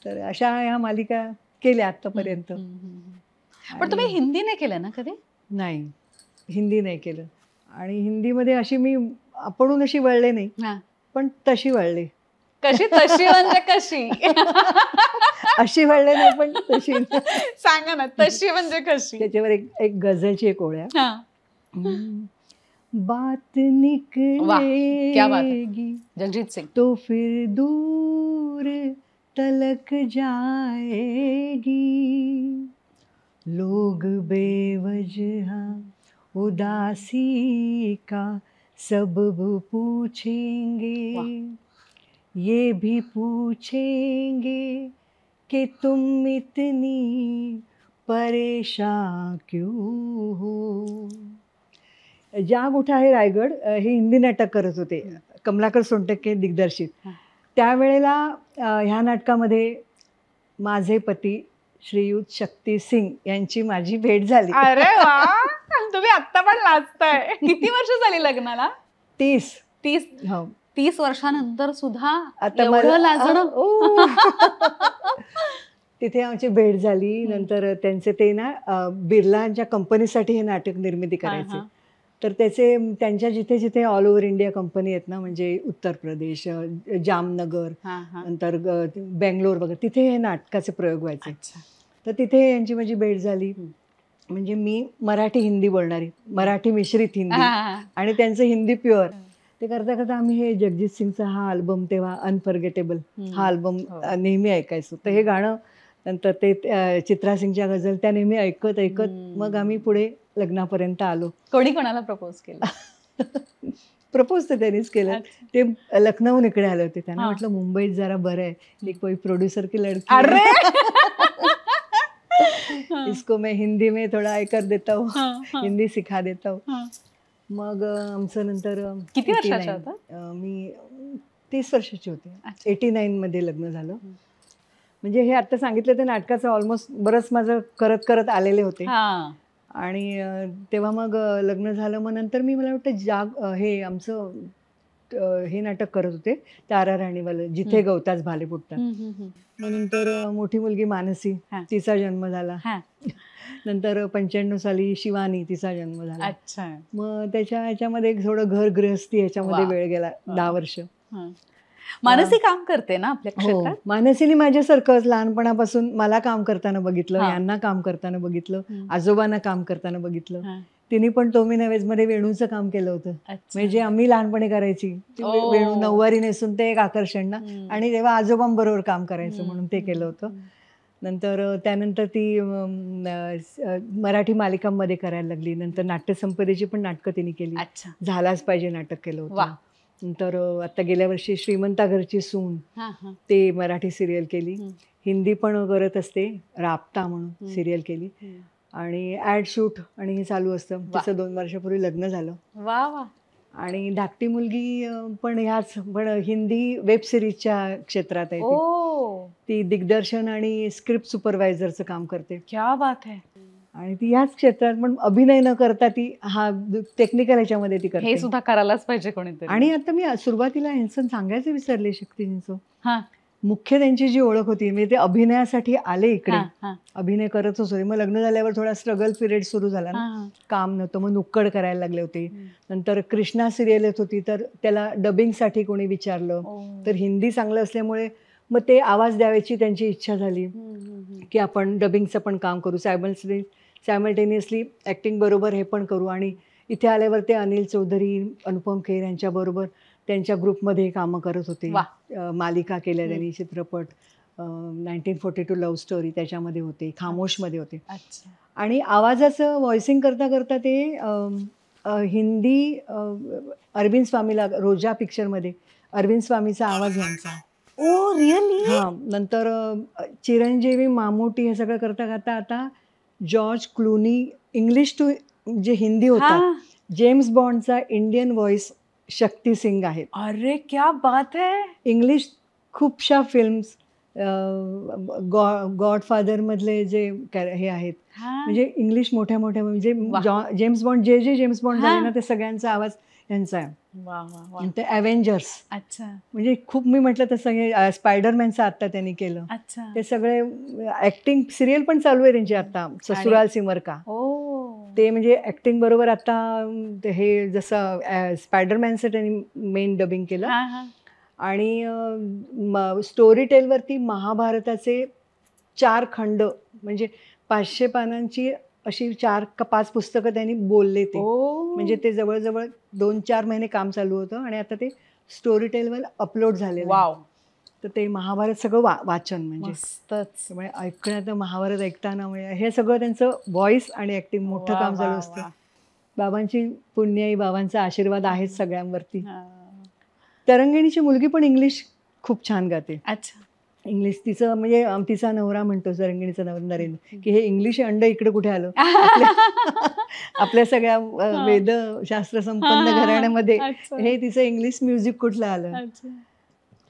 तर अशा ह्या मालिका केले आतापर्यंत. पण तुम्ही हिंदी नाही केलं ना कधी? नाही, हिंदी नाही केलं. आणि हिंदीमध्ये अशी मी आपणहून अशी वळले नाही, पण तशी वळले. कशी तशी म्हणजे कशी? अशी वळले नाही पण तशी. सांगा ना, तशी म्हणजे कशी? त्याच्यावर एक गझलची एक ओळ आहे. बात क्या बात है. निकलेगी जगजीत सिंग. तो फिर दूर तलक जाएगी, लोग बेवजह उदासी का सबब पूछेंगे, ये भी पूछेंगे कि तुम इतनी परेशान क्यों हो. जाग उठा हे रायगड हे हिंदी नाटक करत होते, कमलाकर सोनटक्के दिग्दर्शित. त्यावेळेला ह्या नाटकामध्ये माझे पती श्रीयुत शक्ती सिंग यांची माझी भेट झाली. अरे वा, तुम्ही आता पण लाजताय. किती वर्ष झाली लग्नाला? 30. 30. हो. 30 वर्षानंतर सुद्धा आता एवढं लाजणं. तिथे आमची भेट झाली. नंतर त्यांचे ते ना बिर्लांच्या कंपनीसाठी हे नाटक निर्मिती करायचे. तर त्यांच्या जिथे जिथे ऑल ओव्हर इंडिया कंपनी आहेत ना, म्हणजे उत्तर प्रदेश, जामनगर, नंतर बेंगलोर वगैरे, तिथे हे नाटकाचे प्रयोग व्हायचे. तर तिथे यांची माझी भेट झाली. म्हणजे मी मराठी हिंदी बोलणारी, मराठी मिश्रित हिंदी, आणि त्यांचं हिंदी प्युअर. ते करता करता आम्ही हे जगजीत सिंगचा हा अल्बम, तेव्हा अनफॉरगेटेबल हा अल्बम नेहमी ऐकायचो. तर हे गाणं, नंतर ते चित्रा सिंगच्या गझल, त्या नेहमी ऐकत ऐकत मग आम्ही पुढे लग्नापर्यंत आलो. कोणी कोणाला प्रपोज केलं? प्रपोज तर त्यांनीच केलं. ते लखनौहून इकडे आले होते. त्यांना म्हटलं मुंबईत जरा बरं आहे, एक कोई प्रोड्यूसर की लड़की है, इसको मैं हिंदी में थोड़ा कर देता हूँ, हिंदी सिखा देता हूँ. मग आमचं नंतर किती वर्षाच्या होता? मी 30 वर्षाची होते. 89 मध्ये लग्न झालं. म्हणजे हे आता सांगितलं ते नाटकाचं ऑलमोस्ट बरंच माझं करत करत आलेले होते. आणि तेव्हा मग लग्न झालं. मग नंतर मी, मला वाटतं जाग हे आमचं हे नाटक करत होते, तारा राणीवालं, जिथे गवताच भाले फुटतात. मग नंतर मोठी मुलगी मानसी, तिचा जन्म झाला. नंतर 95 साली शिवानी, तिचा जन्म झाला. मग ह्याच्यामध्ये थोडं घर गृहस्थी ह्याच्यामध्ये वेळ गेला, 10 वर्ष. मानसी काम करते ना आपल्या क्षेत्रात? मानसीने माझ्यासारखंच लहानपणापासून मला काम करताना बघितलं, यांना काम करताना बघितलं, आजोबांना काम करताना बघितलं. तिने पण तो मी नवेजमध्ये वेणूचं काम केलं होतं. म्हणजे आम्ही लहानपणी करायची वेणू, नऊवारी नेसून, ते एक आकर्षण ना. आणि तेव्हा आजोबांबरोबर काम करायचं म्हणून ते केलं होतं. नंतर त्यानंतर ती मराठी मालिकांमध्ये करायला लागली. नंतर नाट्यसंपदेची पण नाटकं तिने केली. झालाच पाहिजे नाटक केलं होतं. नंतर आता गेल्या वर्षी श्रीमंता घरची सून, ते मराठी सिरियल केली. हिंदी पण करत असते, राबता म्हणून सिरियल केली. आणि ॲड शूट आणि हे चालू असतं. तिचं 2 वर्षापूर्वी लग्न झालं. आणि धाकटी मुलगी पण पण हिंदी वेब सिरीजच्या क्षेत्रात आहे. ती दिग्दर्शन आणि स्क्रिप्ट सुपरवायझरचं काम करते. क्या बात है. आणि ती याच क्षेत्रात, पण अभिनय न करता ती टेक्निकल ह्याच्यामध्ये ती करते. हे सुद्धा करायलाच पाहिजे कोणीतरी. आणि आता मी सुरुवातीला ह्यांचं सांगायचं विसरले, शक्तींचं मुख्य त्यांची जी ओळख होती, म्हणजे ते अभिनयासाठी आले इकडे, अभिनय करतच होते. मग लग्न झाल्यावर थोडा स्ट्रगल पिरियड सुरू झाला ना, काम नव्हतं, मग नुक्कड करायला लागले होते. नंतर कृष्णा सिरियल येत होती, तर त्याला डबिंगसाठी कोणी विचारलं, तर हिंदी चांगलं असल्यामुळे मग ते आवाज द्यायची त्यांची इच्छा झाली की आपण डबिंगचं पण काम करू, सायमल्टेनियसली ॲक्टिंग बरोबर हे पण करू. आणि इथे आल्यावर ते अनिल चौधरी, अनुपम खेर यांच्याबरोबर त्यांच्या ग्रुपमध्ये कामं करत होते. मालिका केल्या त्यांनी, चित्रपट 1942 लव्ह स्टोरी त्याच्यामध्ये होते, खामोशमध्ये होते. आणि आवाजाचं व्हॉइसिंग करता करता ते हिंदी अरविंद स्वामीला, रोजा पिक्चरमध्ये अरविंद स्वामीचा आवाज यांचा. रिअली? नंतर चिरंजीवी, मामूटी हे सगळं करता करता आता जॉर्ज क्लूनी, इंग्लिश टू जे हिंदी होता, जेम्स बॉन्डचा इंडियन व्हॉइस शक्ती सिंग आहे. अरे क्या बात है. इंग्लिश खूपशा फिल्म्स, गॉडफादर मधले जे हे आहेत, हा. म्हणजे इंग्लिश मोठ्या मोठ्या, म्हणजे वा. जेम्स बॉन्ड, जे जेम्स बॉन्ड हा. झाले ना, ते सगळ्यांचा आवाज यांचा आहे. वा वा वा. आणि ते अव्हेंजर्स, अच्छा म्हणजे खूप, मी म्हटलं तसं हे स्पायडरमॅनचं आत्ता त्यांनी केलं. अच्छा. ते सगळे ऍक्टिंग, सिरियल पण चालू आहे त्यांची आता, ससुराल सिमर का. हो. ते म्हणजे ऍक्टिंग बरोबर आता हे जसं स्पायडरमॅनचं त्यांनी मेन डबिंग केलं. हा हा. आणि स्टोरी टेलवरती महाभारताचे 4 खंड, म्हणजे 500 पानांची अशी 4 का 5 पुस्तकं त्यांनी बोलले ते. ओ. म्हणजे ते जवळजवळ 2-4 महिने काम चालू होतं आणि आता ते स्टोरी टेलवर अपलोड झालेलं आहे. वाव. तर ते महाभारत सगळं वाचन, म्हणजे मस्तच. त्यामुळे ऐकण्यात, महाभारत ऐकताना, म्हणजे हे सगळं त्यांचं व्हॉइस आणि ऍक्टिंग मोठं वा काम चालू वा असतं. वा. बाबांची पुण्याई, बाबांचा आशीर्वाद आहेच सगळ्यांवरती. हा. तरंगिणीची मुलगी पण इंग्लिश खूप छान गाते. अच्छा. इंग्लिश तिचं, म्हणजे तिचा नवरा म्हणतो, तरंगिणीचा नवरा नरेंद्र, की हे इंग्लिश अंड इकडे कुठे आलं आपल्या सगळ्या वेदशास्त्र संपन्न घराण्यामध्ये, अच्छा. हे तिचं इंग्लिश म्युझिक कुठलं आलं. अच्छा.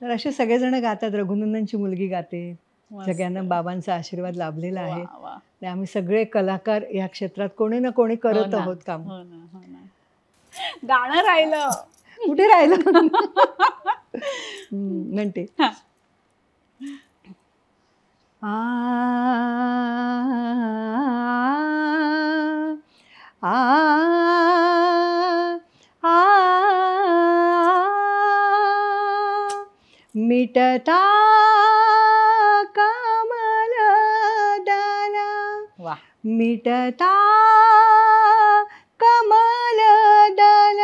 तर असे सगळेजण गातात. रघुनंदनची मुलगी गाते. मस्त. सगळ्यांना बाबांचा आशीर्वाद लाभलेला आहे. वा वा. आणि आम्ही सगळे कलाकार या क्षेत्रात कोणी ना कोणी हो करत ना, आहोत काम. हो ना, हो ना. गाणं राहिलं. कुठे राहिलं म्हणते. हा. आ आ आ मिटता कमल दला, वा. मिटता कमल दल,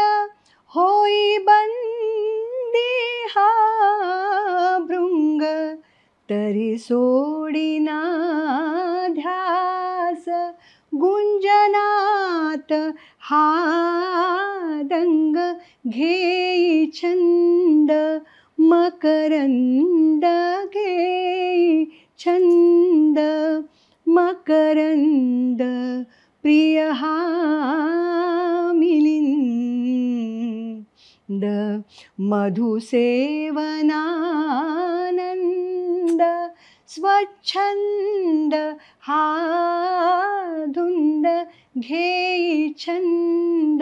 होई बंदी हा भृंग, तरी सोडिना ध्यास, गुंजनात हा दंग, घेई छंद मकरंद, घेई छंद मकरंद, प्रिय हा मिलिंद, मधुसेवनानंद, स्वच्छंद हा धुंद, घेई छंद,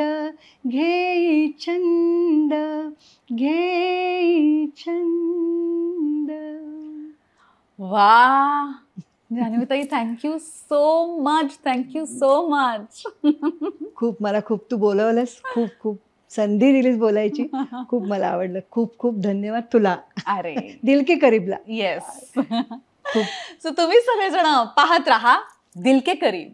घेई छंद, घेई छंद. वा. जान्हवीताई, thank you so much, thank you so much. खूप, मला खूप तू बोलवलंस, खूप खूप संधी दिलीस बोलायची. खूप मला आवडलं. खूप खूप धन्यवाद तुला. अरे दिल के करीबला. येस. सो तुम्ही सगळेजण पाहत राहा दिल के करीब.